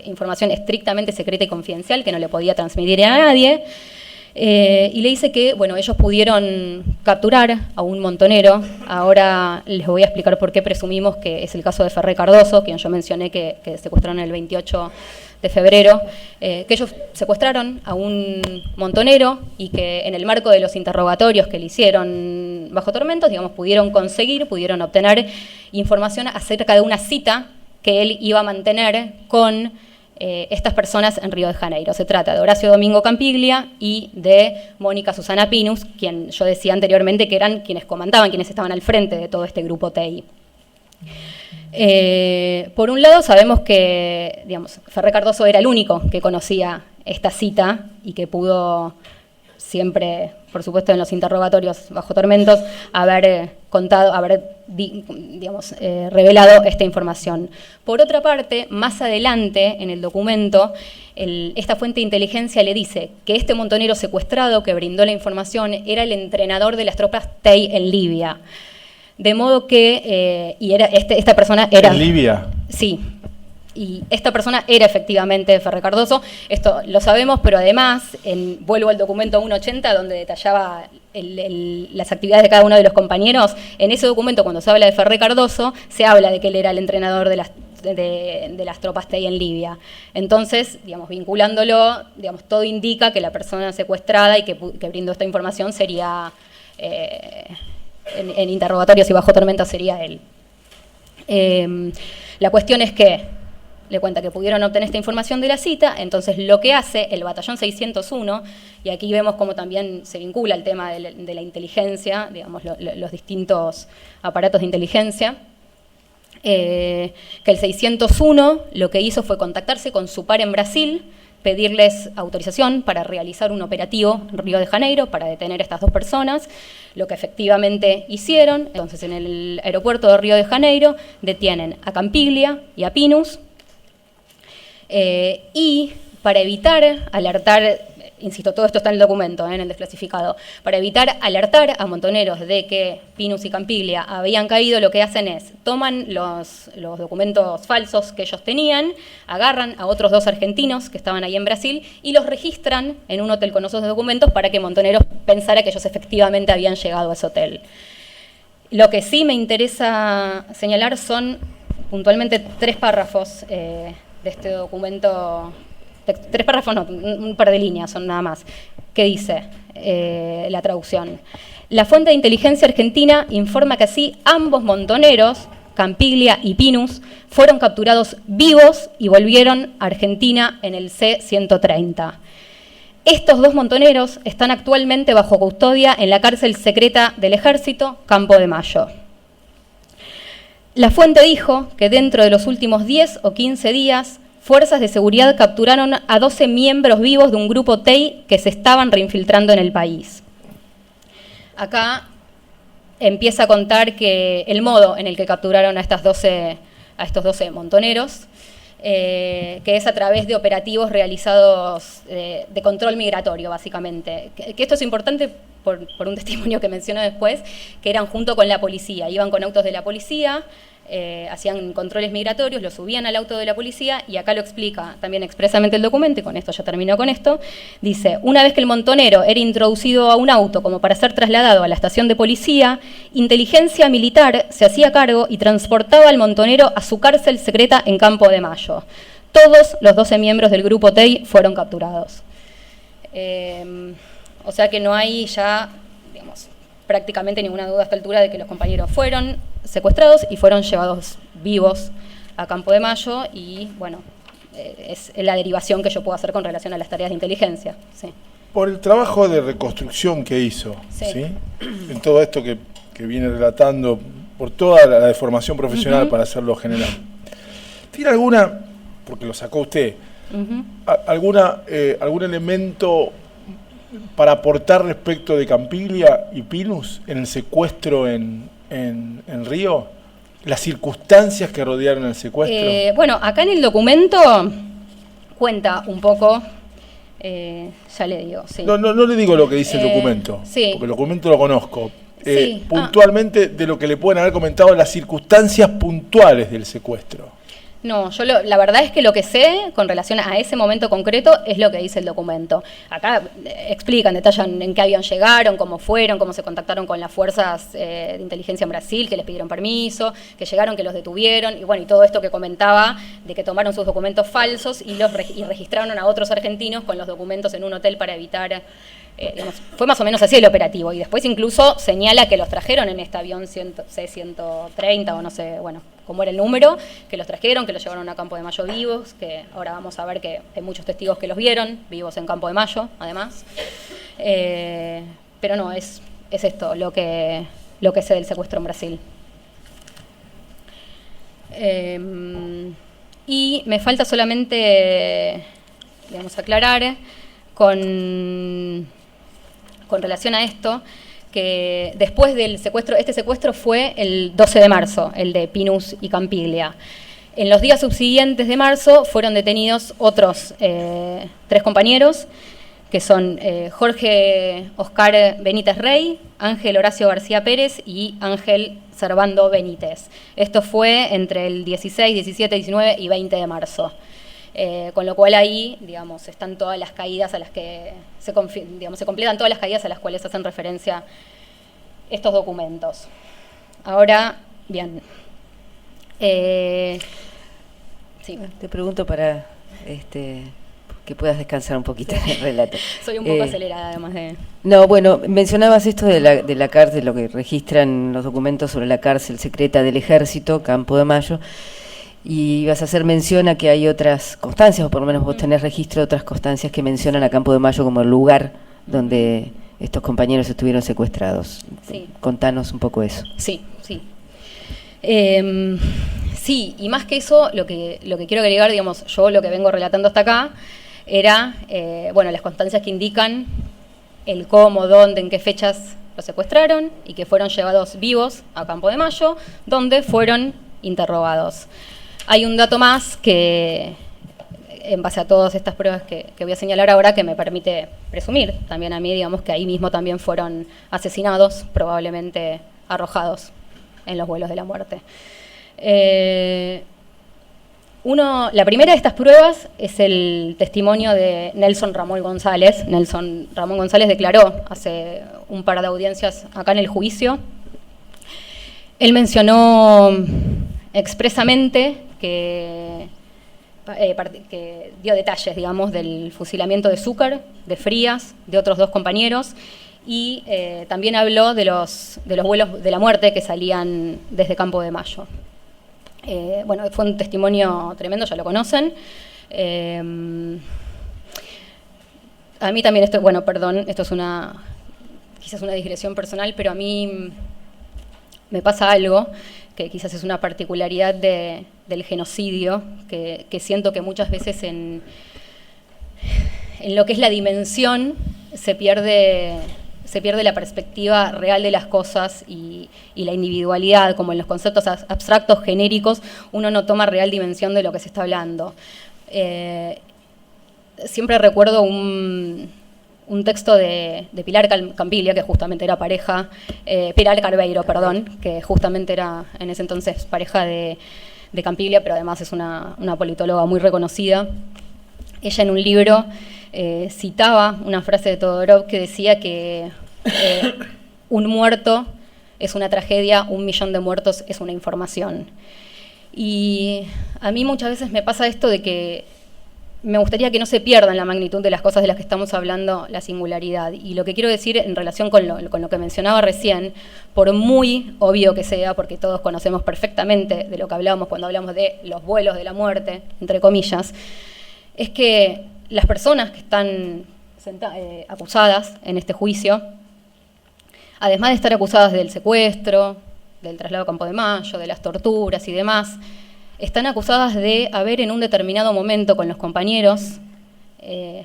información estrictamente secreta y confidencial que no le podía transmitir a nadie. Y le dice que, bueno, ellos pudieron capturar a un montonero. Ahora les voy a explicar por qué presumimos que es el caso de Ferré Cardoso, quien yo mencioné que secuestraron el 28 de febrero, que ellos secuestraron a un montonero y que en el marco de los interrogatorios que le hicieron bajo tormentos, digamos, pudieron obtener información acerca de una cita que él iba a mantener con estas personas en Río de Janeiro. Se trata de Horacio Domingo Campiglia y de Mónica Susana Pinus, quien yo decía anteriormente que eran quienes comandaban, quienes estaban al frente de todo este grupo TI. Por un lado sabemos que, digamos, Ferré Cardoso era el único que conocía esta cita y que pudo siempre, por supuesto en los interrogatorios bajo tormentos, haber revelado esta información. Por otra parte, más adelante en el documento, esta fuente de inteligencia le dice que este montonero secuestrado que brindó la información era el entrenador de las tropas TEI en Libia. De modo que, esta persona era... ¿En Libia? Sí. Y esta persona era efectivamente Ferré Cardoso, esto lo sabemos, pero además, vuelvo al documento 180, donde detallaba las actividades de cada uno de los compañeros. En ese documento, cuando se habla de Ferré Cardoso, se habla de que él era el entrenador de las tropas TEI en Libia. Entonces, digamos, vinculándolo, digamos, todo indica que la persona secuestrada y que brindó esta información sería, en interrogatorios y bajo tormenta, sería él. La cuestión es que le cuenta que pudieron obtener esta información de la cita, entonces lo que hace el batallón 601, y aquí vemos cómo también se vincula el tema de la inteligencia, digamos, los distintos aparatos de inteligencia, que el 601 lo que hizo fue contactarse con su par en Brasil, pedirles autorización para realizar un operativo en Río de Janeiro para detener a estas 2 personas, lo que efectivamente hicieron. Entonces en el aeropuerto de Río de Janeiro detienen a Campiglia y a Pinus. Y para evitar alertar, insisto, todo esto está en el documento, en el desclasificado, para evitar alertar a montoneros de que Pinus y Campiglia habían caído, lo que hacen es, toman los documentos falsos que ellos tenían, agarran a otros 2 argentinos que estaban ahí en Brasil y los registran en un hotel con esos documentos para que Montoneros pensara que ellos efectivamente habían llegado a ese hotel. Lo que sí me interesa señalar son puntualmente 3 párrafos de este documento. 3 párrafos, no, un par de líneas son nada más, que dice la traducción. La fuente de inteligencia argentina informa que así ambos montoneros, Campiglia y Pinus, fueron capturados vivos y volvieron a Argentina en el C-130. Estos 2 montoneros están actualmente bajo custodia en la cárcel secreta del Ejército, Campo de Mayo. La fuente dijo que dentro de los últimos 10 o 15 días, fuerzas de seguridad capturaron a 12 miembros vivos de un grupo TEI que se estaban reinfiltrando en el país. Acá empieza a contar que el modo en el que capturaron a estos 12 montoneros, que es a través de operativos realizados de control migratorio, básicamente. Que esto es importante por un testimonio que menciono después, que eran junto con la policía, iban con autos de la policía, hacían controles migratorios, lo subían al auto de la policía, y acá lo explica también expresamente el documento, y con esto ya termino con esto, dice, una vez que el montonero era introducido a un auto como para ser trasladado a la estación de policía, inteligencia militar se hacía cargo y transportaba al montonero a su cárcel secreta en Campo de Mayo. Todos los 12 miembros del grupo TEI fueron capturados. O sea que no hay ya, digamos, prácticamente ninguna duda a esta altura de que los compañeros fueron secuestrados y fueron llevados vivos a Campo de Mayo, y bueno, es la derivación que yo puedo hacer con relación a las tareas de inteligencia. Sí. Por el trabajo de reconstrucción que hizo, sí. ¿sí? En todo esto que viene relatando, por toda la deformación profesional, para hacerlo general, ¿tiene alguna, porque lo sacó usted, algún elemento para aportar respecto de Campiglia y Pinus en el secuestro en Río? ¿Las circunstancias que rodearon el secuestro? Bueno, acá en el documento cuenta un poco, ya le digo, sí. No le digo lo que dice el documento, sí. Porque el documento lo conozco. Sí. Puntualmente de lo que le pueden haber comentado las circunstancias puntuales del secuestro. No, yo la verdad es que lo que sé con relación a ese momento concreto es lo que dice el documento. Acá explican, detallan en qué avión llegaron, cómo fueron, cómo se contactaron con las fuerzas de inteligencia en Brasil, que les pidieron permiso, que llegaron, que los detuvieron, y bueno, y todo esto que comentaba de que tomaron sus documentos falsos y registraron a otros argentinos con los documentos en un hotel para evitar, digamos, fue más o menos así el operativo. Y después incluso señala que los trajeron en este avión C-130 o no sé, bueno, cómo era el número, que los trajeron, que los llevaron a Campo de Mayo vivos, que ahora vamos a ver que hay muchos testigos que los vieron, vivos en Campo de Mayo, además. Pero no, es esto lo que sé del secuestro en Brasil. Y me falta solamente, digamos, aclarar con relación a esto, que después del secuestro, este secuestro fue el 12 de marzo, el de Pinus y Campiglia. En los días subsiguientes de marzo fueron detenidos otros 3 compañeros, que son Jorge Oscar Benítez Rey, Ángel Horacio García Pérez y Ángel Servando Benítez. Esto fue entre el 16, 17, 19 y 20 de marzo. Con lo cual ahí, digamos, están todas las caídas a las que se completan todas las caídas a las cuales hacen referencia estos documentos. Ahora, bien. Sí. Te pregunto para que puedas descansar un poquito en el relato. Soy un poco acelerada, además de... No, bueno, mencionabas esto de la cárcel, lo que registran los documentos sobre la cárcel secreta del Ejército, Campo de Mayo. Y vas a hacer mención a que hay otras constancias, o por lo menos vos tenés registro de otras constancias que mencionan a Campo de Mayo como el lugar donde estos compañeros estuvieron secuestrados. Sí. Contanos un poco eso. Sí. Sí, y más que eso, lo que quiero agregar, digamos, yo lo que vengo relatando hasta acá, era, las constancias que indican el cómo, dónde, en qué fechas los secuestraron y que fueron llevados vivos a Campo de Mayo, donde fueron interrogados. Hay un dato más que en base a todas estas pruebas que voy a señalar ahora, que me permite presumir también a mí, digamos, que ahí mismo también fueron asesinados, probablemente arrojados en los vuelos de la muerte. La primera de estas pruebas es el testimonio de Nelson Ramón González. Nelson Ramón González declaró hace un par de audiencias acá en el juicio. Él mencionó expresamente que dio detalles, digamos, del fusilamiento de Zúcar, de Frías, de otros 2 compañeros, y también habló de los vuelos de la muerte que salían desde Campo de Mayo. Bueno, fue un testimonio tremendo, ya lo conocen. A mí también esto, bueno, perdón, esto es quizás una digresión personal, pero a mí me pasa algo que quizás es una particularidad del genocidio, que siento que muchas veces en lo que es la dimensión se pierde la perspectiva real de las cosas y la individualidad, como en los conceptos abstractos, genéricos, uno no toma real dimensión de lo que se está hablando. Siempre recuerdo un texto de Pilar Campiglia, que justamente era pareja, Pilar Carbeiro, perdón, que justamente era en ese entonces pareja de Campiglia, pero además es una politóloga muy reconocida. Ella en un libro citaba una frase de Todorov que decía que un muerto es una tragedia, 1.000.000 de muertos es una información. Y a mí muchas veces me pasa esto de que me gustaría que no se pierdan la magnitud de las cosas de las que estamos hablando, la singularidad. Y lo que quiero decir en relación con lo que mencionaba recién, por muy obvio que sea, porque todos conocemos perfectamente de lo que hablábamos cuando hablamos de los vuelos de la muerte, entre comillas, es que las personas que están acusadas en este juicio, además de estar acusadas del secuestro, del traslado a Campo de Mayo, de las torturas y demás, están acusadas de haber en un determinado momento con los compañeros,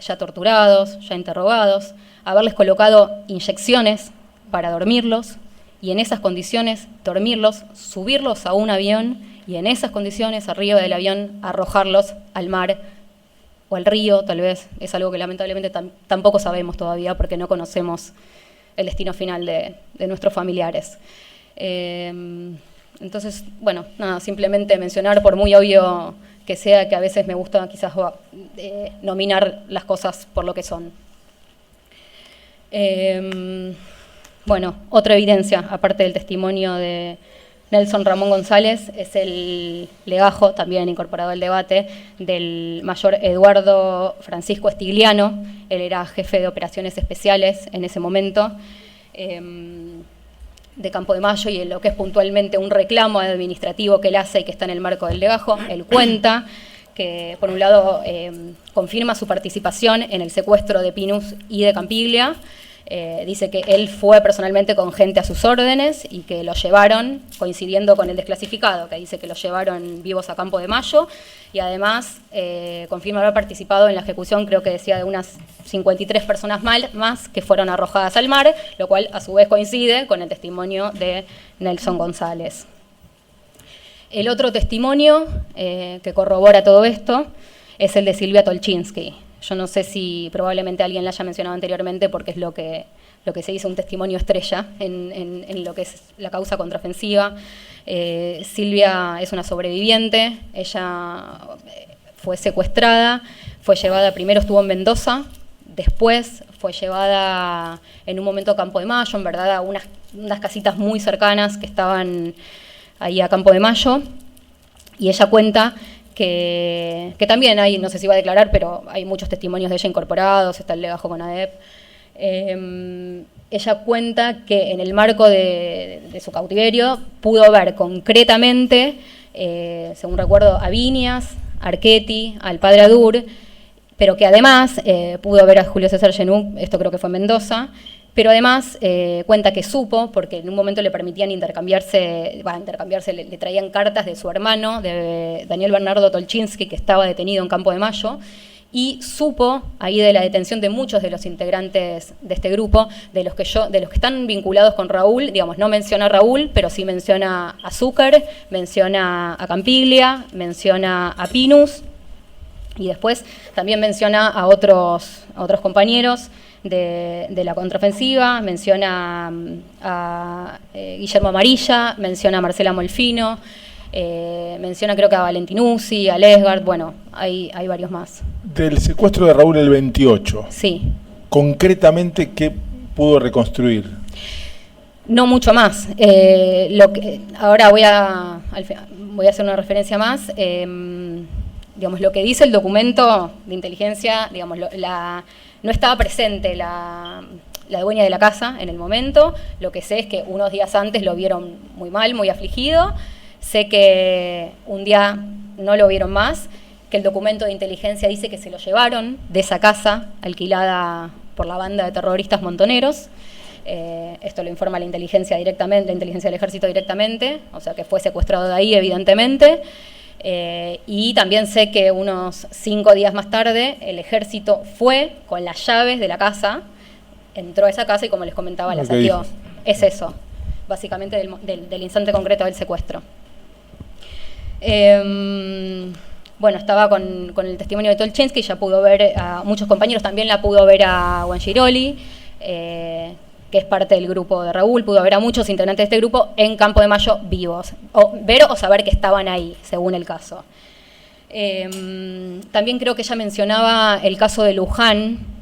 ya torturados, ya interrogados, haberles colocado inyecciones para dormirlos y en esas condiciones dormirlos, subirlos a un avión y en esas condiciones arriba del avión arrojarlos al mar o al río, tal vez. Es algo que lamentablemente tampoco sabemos todavía porque no conocemos el destino final de nuestros familiares. Entonces, bueno, nada, simplemente mencionar, por muy obvio que sea, que a veces me gusta quizás nominar las cosas por lo que son. Bueno, otra evidencia, aparte del testimonio de Nelson Ramón González, es el legajo, también incorporado al debate, del mayor Eduardo Francisco Estigliano. Él era jefe de operaciones especiales en ese momento, de Campo de Mayo, y en lo que es puntualmente un reclamo administrativo que él hace y que está en el marco del legajo, él cuenta que, por un lado, confirma su participación en el secuestro de Pinus y de Campiglia. Dice que él fue personalmente con gente a sus órdenes y que los llevaron, coincidiendo con el desclasificado, que dice que los llevaron vivos a Campo de Mayo, y además confirma haber participado en la ejecución, creo que decía, de unas 53 personas más que fueron arrojadas al mar, lo cual a su vez coincide con el testimonio de Nelson González. El otro testimonio que corrobora todo esto es el de Silvia Tolchinsky. Yo no sé si probablemente alguien la haya mencionado anteriormente porque es lo que se hizo un testimonio estrella en lo que es la causa contraofensiva. Silvia es una sobreviviente, ella fue secuestrada, fue llevada, primero estuvo en Mendoza, después fue llevada en un momento a Campo de Mayo, en verdad a unas casitas muy cercanas que estaban ahí a Campo de Mayo, y ella cuenta que también hay, no sé si va a declarar, pero hay muchos testimonios de ella incorporados, está el legajo con ADEP. Ella cuenta que en el marco de su cautiverio pudo ver concretamente, según recuerdo, a Viñas, a Archetti, al padre Adur, pero que además pudo ver a Julio César Genú, esto creo que fue en Mendoza, pero además cuenta que supo, porque en un momento le permitían intercambiarse, le traían cartas de su hermano, de Daniel Bernardo Tolchinsky, que estaba detenido en Campo de Mayo, y supo ahí de la detención de muchos de los integrantes de este grupo, de los que están vinculados con Raúl. Digamos, no menciona a Raúl, pero sí menciona a Zúcar, menciona a Campiglia, menciona a Pinus, Y después también menciona a otros compañeros de la contraofensiva, menciona a Guillermo Amarilla, menciona a Marcela Molfino, menciona creo que a Valentinuzzi, a Lesgard, bueno, hay varios más. Del secuestro de Raúl el 28, sí. Concretamente, ¿qué pudo reconstruir? No mucho más. Ahora voy a hacer una referencia más. Digamos, lo que dice el documento de inteligencia, digamos, no estaba presente la dueña de la casa en el momento. Lo que sé es que unos días antes lo vieron muy mal, muy afligido. Sé que un día no lo vieron más, que el documento de inteligencia dice que se lo llevaron de esa casa alquilada por la banda de terroristas montoneros. Esto lo informa la inteligencia directamente, la inteligencia del ejército directamente, o sea que fue secuestrado de ahí, evidentemente. Y también sé que unos 5 días más tarde el ejército fue con las llaves de la casa, entró a esa casa y, como les comentaba, la saqueó. Es eso, básicamente del instante concreto del secuestro. Bueno, estaba con el testimonio de Tolchinsky, ya pudo ver a muchos compañeros, también la pudo ver a Guangiroli, que es parte del grupo de Raúl, pudo ver a muchos integrantes de este grupo en Campo de Mayo vivos, o ver o saber que estaban ahí, según el caso. También creo que ella mencionaba el caso de Luján,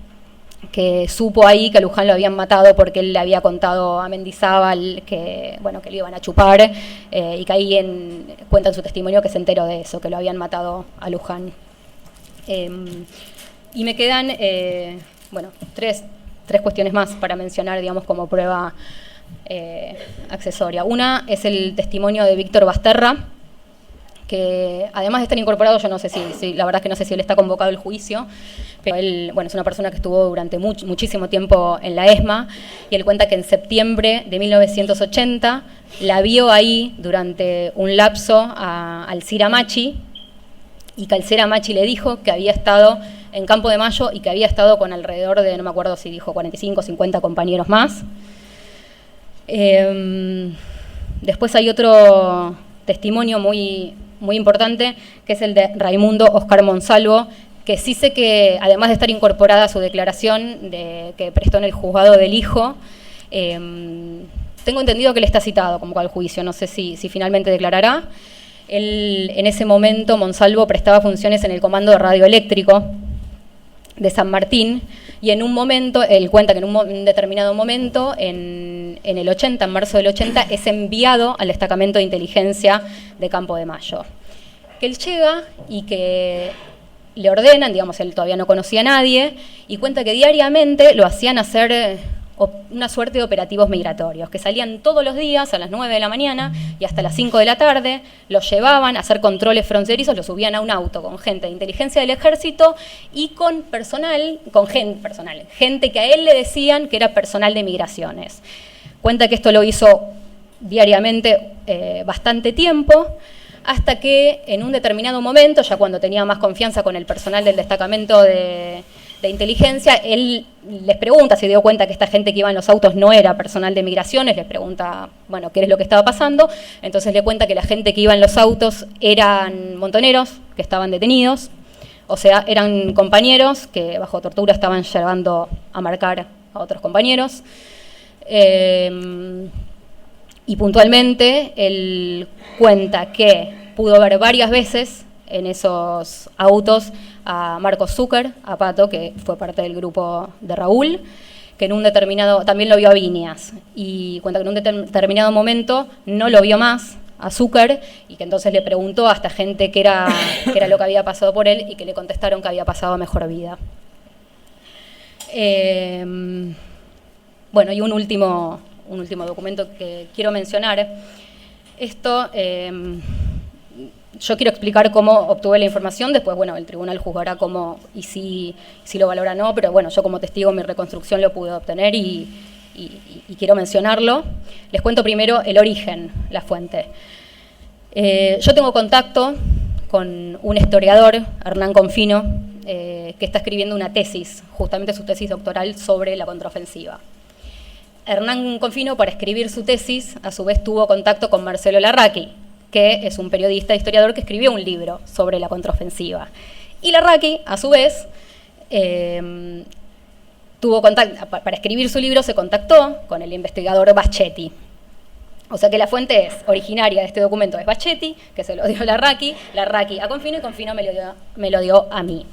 que supo ahí que a Luján lo habían matado porque él le había contado a Mendizábal que lo iban a chupar, y que ahí cuenta en su testimonio que se enteró de eso, que lo habían matado a Luján. Y me quedan tres cuestiones más para mencionar, digamos, como prueba accesoria. Una es el testimonio de Víctor Basterra, que además de estar incorporado, yo no sé si la verdad es que no sé si él está convocado al juicio, pero él, es una persona que estuvo durante muchísimo tiempo en la ESMA, y él cuenta que en septiembre de 1980 la vio ahí durante un lapso a Alcira Machi, y que Alcira Machi le dijo que había estado en Campo de Mayo y que había estado con alrededor de, no me acuerdo si dijo 45 o 50 compañeros más. Después hay otro testimonio muy importante, que es el de Raimundo Oscar Monsalvo, que sí sé que, además de estar incorporada a su declaración que prestó en el juzgado del hijo, tengo entendido que él está citado como al juicio, no sé si finalmente declarará. Él, en ese momento, Monsalvo prestaba funciones en el comando de radioeléctrico de San Martín, y en un momento, él cuenta que en un determinado momento, en el 80, en marzo del 80, es enviado al destacamento de inteligencia de Campo de Mayo. Que él llega y que le ordenan, digamos, él todavía no conocía a nadie, y cuenta que diariamente lo hacían hacer una suerte de operativos migratorios, que salían todos los días a las 9 de la mañana y hasta las 5 de la tarde, los llevaban a hacer controles fronterizos, los subían a un auto con gente de inteligencia del ejército y con gente que a él le decían que era personal de migraciones. Cuenta que esto lo hizo diariamente bastante tiempo, hasta que en un determinado momento, ya cuando tenía más confianza con el personal del destacamento de inteligencia, él les pregunta, se dio cuenta que esta gente que iba en los autos no era personal de migraciones, les pregunta, qué es lo que estaba pasando, entonces le cuenta que la gente que iba en los autos eran montoneros, que estaban detenidos, o sea, eran compañeros que bajo tortura estaban llevando a marcar a otros compañeros, y puntualmente él cuenta que pudo ver varias veces en esos autos a Marcos Zucker, a Pato, que fue parte del grupo de Raúl, que en un determinado, también lo vio a Viñas, y cuenta que en un determinado momento no lo vio más a Zucker, y que entonces le preguntó a esta gente qué era lo que había pasado por él, y que le contestaron que había pasado a mejor vida. Y un último documento que quiero mencionar. Esto, yo quiero explicar cómo obtuve la información, después, el tribunal juzgará cómo y si lo valora o no, pero yo como testigo mi reconstrucción lo pude obtener y quiero mencionarlo. Les cuento primero el origen, la fuente. Yo tengo contacto con un historiador, Hernán Confino, que está escribiendo una tesis, justamente su tesis doctoral sobre la contraofensiva. Hernán Confino, para escribir su tesis, a su vez tuvo contacto con Marcelo Larraqui, que es un periodista e historiador que escribió un libro sobre la contraofensiva. Y Larraqui, a su vez, tuvo contacto, para escribir su libro se contactó con el investigador Baschetti. O sea que la fuente originaria de este documento es Baschetti, que se lo dio Larraqui a Confino y Confino me lo dio a mí.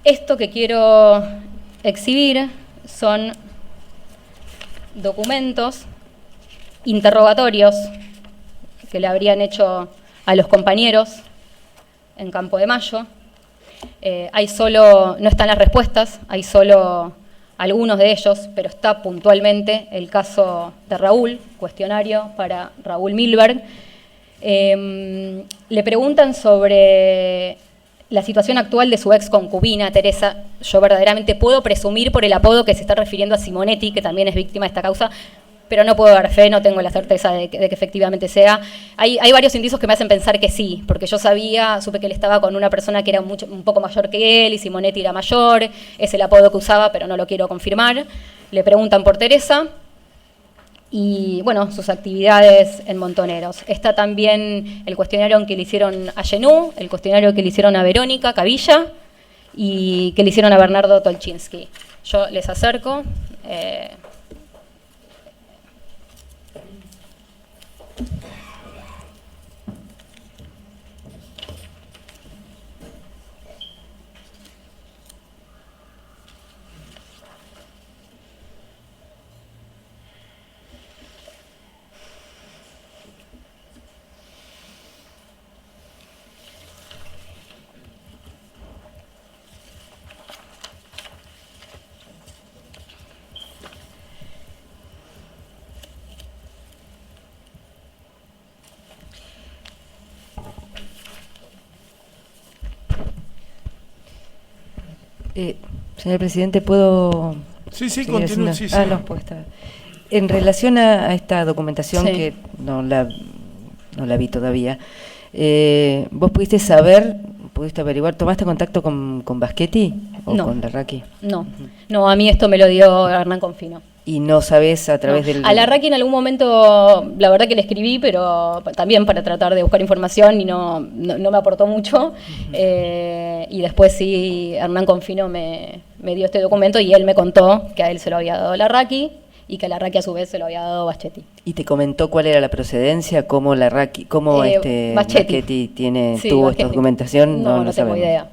Esto que quiero exhibir son documentos interrogatorios que le habrían hecho a los compañeros en Campo de Mayo. No están las respuestas, hay solo algunos de ellos, pero está puntualmente el caso de Raúl, cuestionario para Raúl Milberg. Le preguntan sobre la situación actual de su ex concubina, Teresa. Yo verdaderamente puedo presumir por el apodo que se está refiriendo a Simonetti, que también es víctima de esta causa, pero no puedo dar fe, no tengo la certeza de que efectivamente sea. Hay varios indicios que me hacen pensar que sí, porque yo supe que él estaba con una persona que era un poco mayor que él, y Simonetti era mayor, es el apodo que usaba, pero no lo quiero confirmar. Le preguntan por Teresa y, bueno, sus actividades en Montoneros. Está también el cuestionario que le hicieron a Genú, el cuestionario que le hicieron a Verónica Cavilla y que le hicieron a Bernardo Tolchinsky. Yo les acerco. Señor presidente, ¿puedo...? Sí, continúe. Sí. No, pues está. En relación a esta documentación, que no la vi todavía, ¿vos pudiste averiguar, tomaste contacto con Baschetti o con Larraqui? No, a mí esto me lo dio Hernán Confino. ¿Y no sabés a través del...? A Larraqui en algún momento, la verdad que le escribí, pero también para tratar de buscar información y no me aportó mucho. Y después sí, Hernán Confino me dio este documento y él me contó que a él se lo había dado Larraqui y que a Larraqui a su vez se lo había dado Baschetti. ¿Y te comentó cuál era la procedencia? ¿Cómo Baschetti tuvo esta documentación? No tengo idea.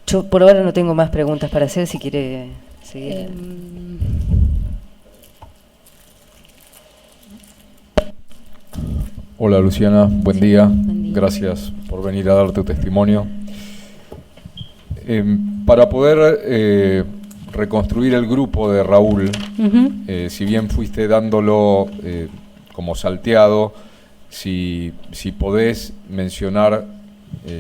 Yo por ahora no tengo más preguntas para hacer, si quiere seguir. Hola Luciana, buen día. Gracias por venir a dar tu testimonio. Para poder reconstruir el grupo de Raúl, si bien fuiste dándolo como salteado, si podés mencionar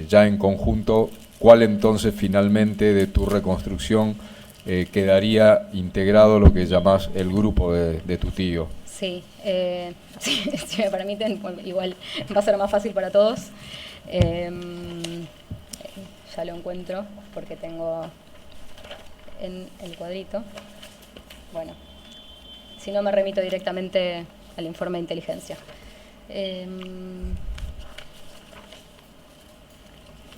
ya en conjunto cuál entonces finalmente de tu reconstrucción quedaría integrado lo que llamás el grupo de tu tío. Sí, si me permiten, igual va a ser más fácil para todos. Ya lo encuentro porque tengo en el cuadrito. Bueno, si no me remito directamente al informe de inteligencia.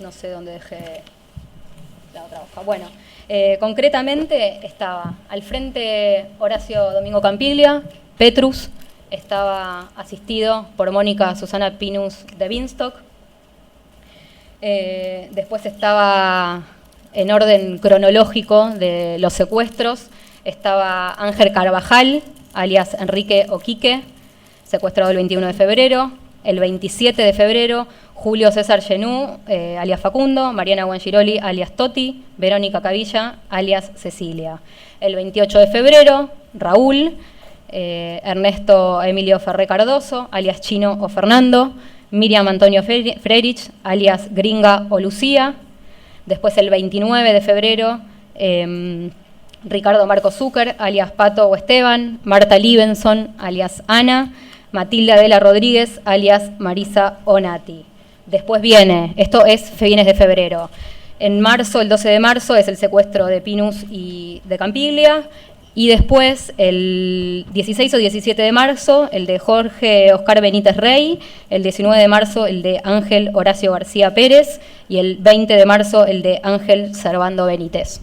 No sé dónde dejé la otra hoja. Bueno, concretamente estaba al frente Horacio Domingo Campiglia, Petrus, estaba asistido por Mónica Susana Pinus de Binstock. Después estaba, en orden cronológico de los secuestros, estaba Ángel Carvajal, alias Enrique Oquique, secuestrado el 21 de febrero. El 27 de febrero, Julio César Genú, alias Facundo, Mariana Guangiroli, alias Toti, Verónica Cavilla, alias Cecilia. El 28 de febrero, Raúl, Ernesto Emilio Ferré Cardoso, alias Chino o Fernando, Miriam Antonio Freirich, alias Gringa o Lucía. Después el 29 de febrero, Ricardo Marco Zucker, alias Pato o Esteban, Marta Libenson, alias Ana, Matilda Adela Rodríguez, alias Marisa Onati. Después viene, esto es fines de febrero. En marzo, el 12 de marzo, es el secuestro de Pinus y de Campiglia. Y después, el 16 o 17 de marzo, el de Jorge Oscar Benítez Rey, el 19 de marzo, el de Ángel Horacio García Pérez, y el 20 de marzo, el de Ángel Servando Benítez.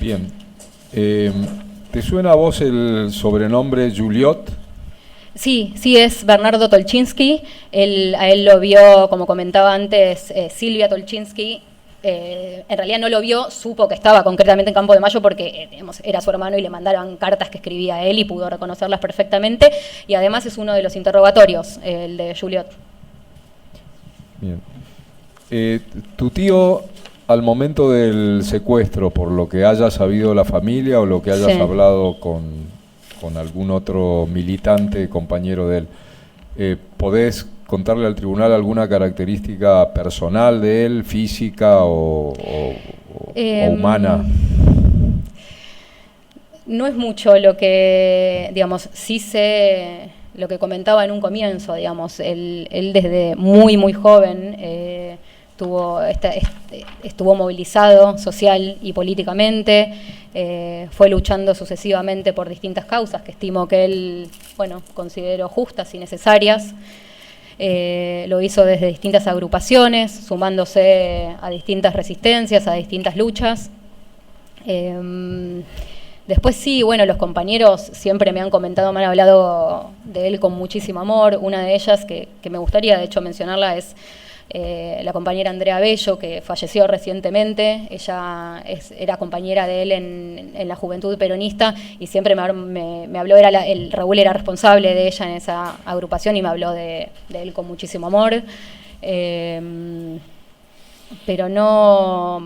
Bien. ¿Te suena a vos el sobrenombre Juliot? Sí, sí, es Bernardo Tolchinsky. A él lo vio, como comentaba antes, Silvia Tolchinsky. En realidad no lo vio, supo que estaba concretamente en Campo de Mayo porque digamos, era su hermano y le mandaron cartas que escribía a él y pudo reconocerlas perfectamente. Y además es uno de los interrogatorios, el de Juliot. Bien. Tu tío, al momento del secuestro, por lo que haya sabido la familia o lo que hayas hablado con algún otro militante, compañero de él, ¿podés contarle al tribunal alguna característica personal de él, física o humana? No es mucho lo que, digamos, sí sé lo que comentaba en un comienzo, digamos, él desde muy, muy joven estuvo movilizado social y políticamente, fue luchando sucesivamente por distintas causas que estimo que él, bueno, consideró justas y necesarias. Lo hizo desde distintas agrupaciones, sumándose a distintas resistencias, a distintas luchas. Después sí, bueno, los compañeros siempre me han comentado, me han hablado de él con muchísimo amor. Una de ellas que me gustaría de hecho mencionarla es la compañera Andrea Bello, que falleció recientemente. Ella era compañera de él en la Juventud Peronista y siempre me habló, Raúl era responsable de ella en esa agrupación y me habló de él con muchísimo amor. Pero no,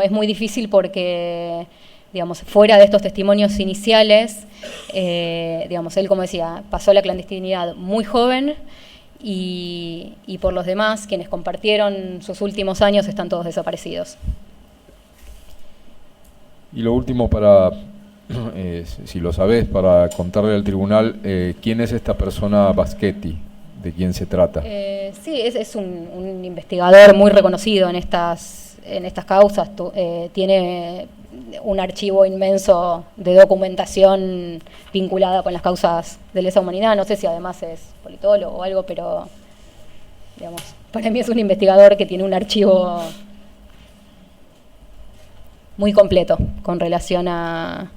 es muy difícil porque, digamos, fuera de estos testimonios iniciales, digamos, él, como decía, pasó la clandestinidad muy joven. Y por los demás, quienes compartieron sus últimos años, están todos desaparecidos. Y lo último, para si lo sabés, para contarle al tribunal, ¿quién es esta persona Baschetti? ¿De quién se trata? Sí, es un investigador muy reconocido en estas causas. Tiene un archivo inmenso de documentación vinculada con las causas de lesa humanidad. No sé si además es politólogo o algo, pero digamos, para mí es un investigador que tiene un archivo muy completo con relación a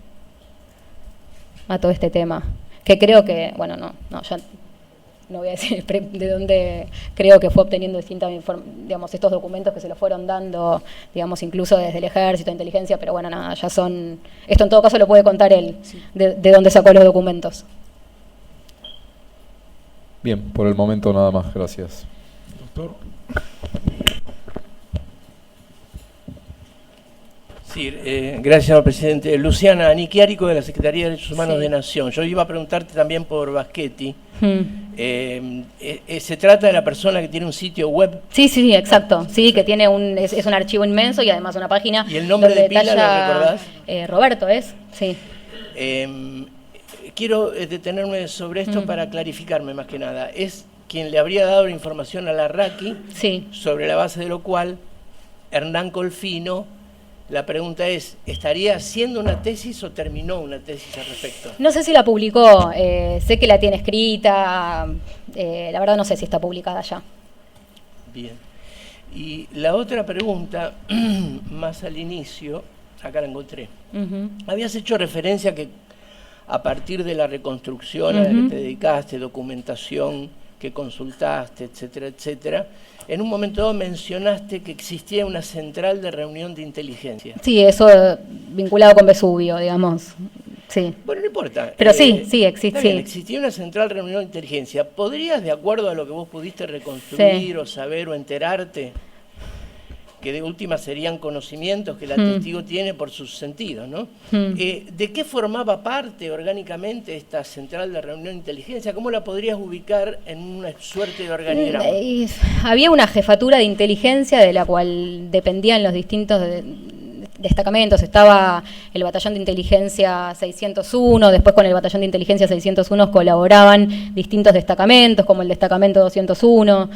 todo este tema. Que creo que, bueno, ya no voy a decir de dónde creo que fue obteniendo distintas, digamos, estos documentos que se lo fueron dando, digamos, incluso desde el Ejército, inteligencia, pero bueno, nada, ya son, esto en todo caso lo puede contar él, sí, de dónde sacó los documentos. Bien, por el momento nada más, gracias. Doctor. Sí, gracias, señor presidente. Luciana Aniquiárico, de la Secretaría de Derechos Humanos de Nación. Yo iba a preguntarte también por Baschetti. ¿Se trata de la persona que tiene un sitio web? Sí, exacto. Sí, que tiene es un archivo inmenso y además una página. ¿Y el nombre de pila lo recordás? Roberto sí. Quiero detenerme sobre esto para clarificarme más que nada. Es quien le habría dado la información a la Raki, sobre la base de lo cual Hernán Colfino. La pregunta es, ¿estaría haciendo una tesis o terminó una tesis al respecto? No sé si la publicó, sé que la tiene escrita, la verdad no sé si está publicada ya. Bien. Y la otra pregunta, más al inicio, acá la encontré. Habías hecho referencia que a partir de la reconstrucción a la que te dedicaste, documentación que consultaste, etcétera, etcétera, en un momento dado mencionaste que existía una central de reunión de inteligencia. Sí, eso vinculado con Vesubio, digamos. Sí. Bueno, no importa. Pero sí, existe. Bien, existía una central de reunión de inteligencia. ¿Podrías, de acuerdo a lo que vos pudiste reconstruir o saber o enterarte, que de última serían conocimientos que el testigo tiene por sus sentidos, ¿no? ¿De qué formaba parte orgánicamente esta central de reunión de inteligencia? ¿Cómo la podrías ubicar en una suerte de organigrama? Había una jefatura de inteligencia de la cual dependían los distintos destacamentos. Estaba el batallón de inteligencia 601, después con el batallón de inteligencia 601 colaboraban distintos destacamentos, como el destacamento 201.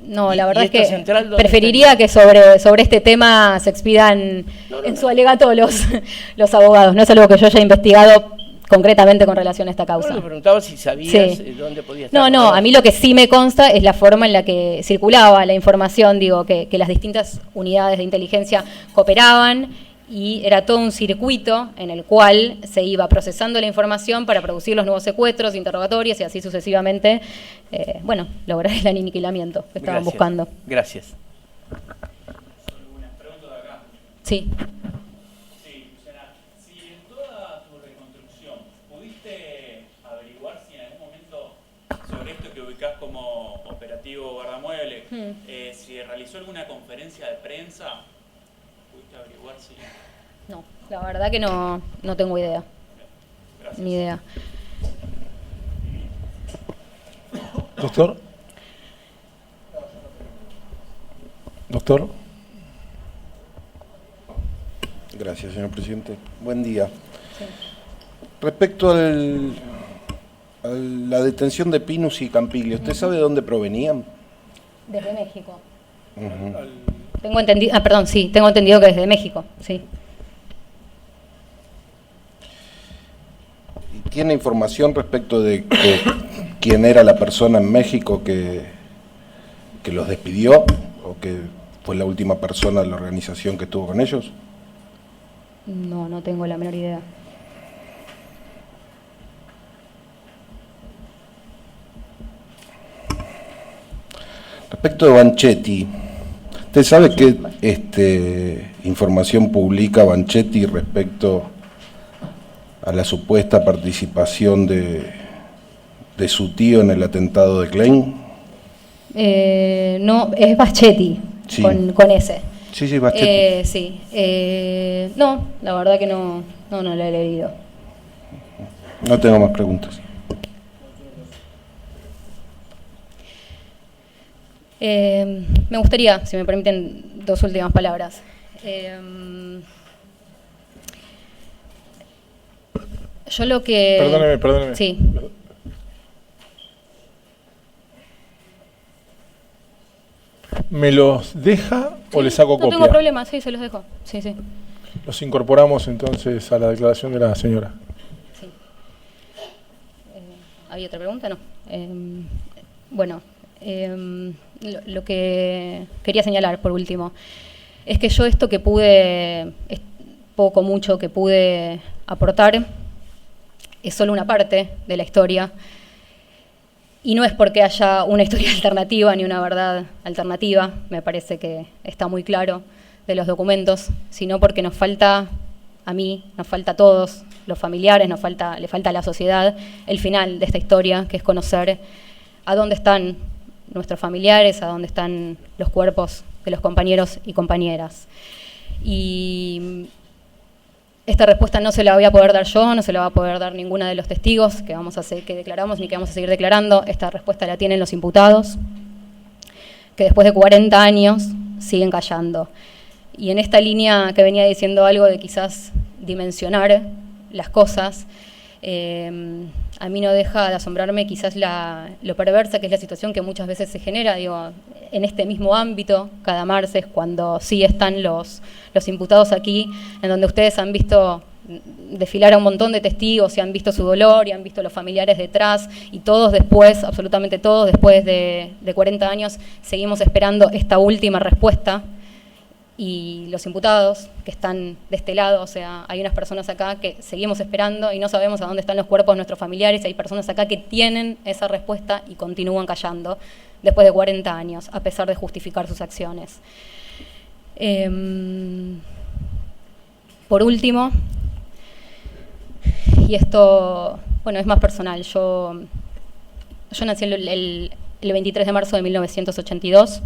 No, la Y verdad es esto que central, ¿dónde preferiría que sobre este tema se expidan en su alegato los abogados. No es algo que yo haya investigado concretamente con relación a esta causa. No, le preguntaba si sabías Sí. dónde podía estar. No, a mí lo que sí me consta es la forma en la que circulaba la información, digo, que las distintas unidades de inteligencia cooperaban y era todo un circuito en el cual se iba procesando la información para producir los nuevos secuestros, interrogatorios y así sucesivamente, lograr el aniquilamiento que estaban Gracias. buscando. Gracias. Sí. Sí, Luciana, si en toda tu reconstrucción pudiste averiguar si en algún momento sobre esto que ubicás como operativo guardamuebles, si realizó alguna conferencia de prensa, pudiste averiguar si... No, la verdad que no tengo idea. Gracias. Ni idea. Doctor. Doctor. Gracias, señor presidente. Buen día. Respecto a la detención de Pinus y Campiglia, ¿usted sabe de dónde provenían? Desde México. Ujú. Tengo entendido que desde México, sí. ¿Y tiene información respecto de quién era la persona en México que los despidió o que fue la última persona de la organización que estuvo con ellos? No tengo la menor idea. Respecto de Banchetti, ¿usted sabe qué información publica Banchetti respecto a la supuesta participación de su tío en el atentado de Klein? No, es Bachetti, Sí. con ese. Sí, Banchetti. Sí. No, la verdad que no lo he leído. No tengo más preguntas. Me gustaría, si me permiten, 2 últimas palabras. Yo lo que... Perdóneme. Sí. ¿Me los deja o le saco copia? No tengo problema, sí, se los dejo. Sí. Los incorporamos entonces a la declaración de la señora. Sí. ¿Había otra pregunta? No. Lo que quería señalar, por último, es que yo esto que pude, poco mucho que pude aportar, es solo una parte de la historia, y no es porque haya una historia alternativa ni una verdad alternativa, me parece que está muy claro de los documentos, sino porque nos falta a mí, nos falta a todos los familiares, le falta a la sociedad el final de esta historia, que es conocer a dónde están nuestros familiares, a dónde están los cuerpos de los compañeros y compañeras. Y esta respuesta no se la voy a poder dar yo, no se la va a poder dar ninguna de los testigos que declaramos ni que vamos a seguir declarando. Esta respuesta la tienen los imputados, que después de 40 años siguen callando. Y en esta línea que venía diciendo algo de quizás dimensionar las cosas, a mí no deja de asombrarme quizás lo perversa que es la situación que muchas veces se genera, en este mismo ámbito, cada martes, cuando sí están los imputados aquí, en donde ustedes han visto desfilar a un montón de testigos y han visto su dolor y han visto los familiares detrás, y todos después, absolutamente todos, después de 40 años, seguimos esperando esta última respuesta. Y los imputados que están de este lado, o sea, hay unas personas acá que seguimos esperando y no sabemos a dónde están los cuerpos de nuestros familiares, y hay personas acá que tienen esa respuesta y continúan callando después de 40 años, a pesar de justificar sus acciones. Por último, y esto, es más personal, yo nací el 23 de marzo de 1982,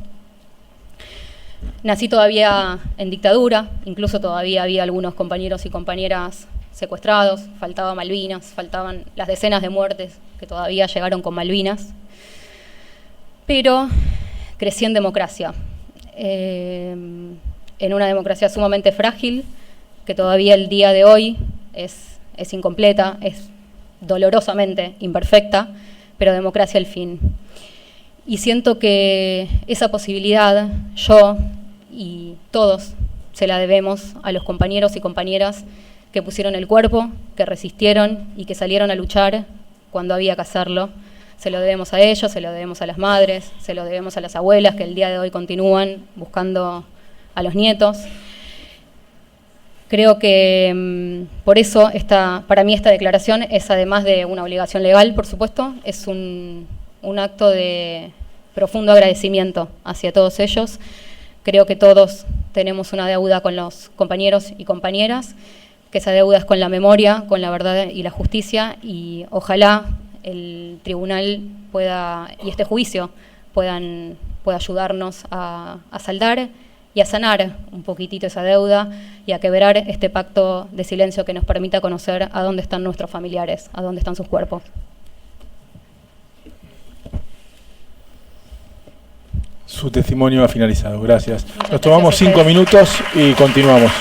nací todavía en dictadura, incluso todavía había algunos compañeros y compañeras secuestrados, faltaba Malvinas, faltaban las decenas de muertes que todavía llegaron con Malvinas, pero crecí en democracia, en una democracia sumamente frágil, que todavía el día de hoy es incompleta, es dolorosamente imperfecta, pero democracia al fin. Y siento que esa posibilidad, yo y todos, se la debemos a los compañeros y compañeras que pusieron el cuerpo, que resistieron y que salieron a luchar cuando había que hacerlo. Se lo debemos a ellos, se lo debemos a las madres, se lo debemos a las abuelas que el día de hoy continúan buscando a los nietos. Creo que por eso para mí esta declaración es, además de una obligación legal, por supuesto, es un acto de profundo agradecimiento hacia todos ellos. Creo que todos tenemos una deuda con los compañeros y compañeras, que esa deuda es con la memoria, con la verdad y la justicia, y ojalá el tribunal y este juicio pueda ayudarnos a saldar y a sanar un poquitito esa deuda y a quebrar este pacto de silencio que nos permita conocer a dónde están nuestros familiares, a dónde están sus cuerpos. Su testimonio ha finalizado. Gracias. Nos tomamos 5 minutos y continuamos.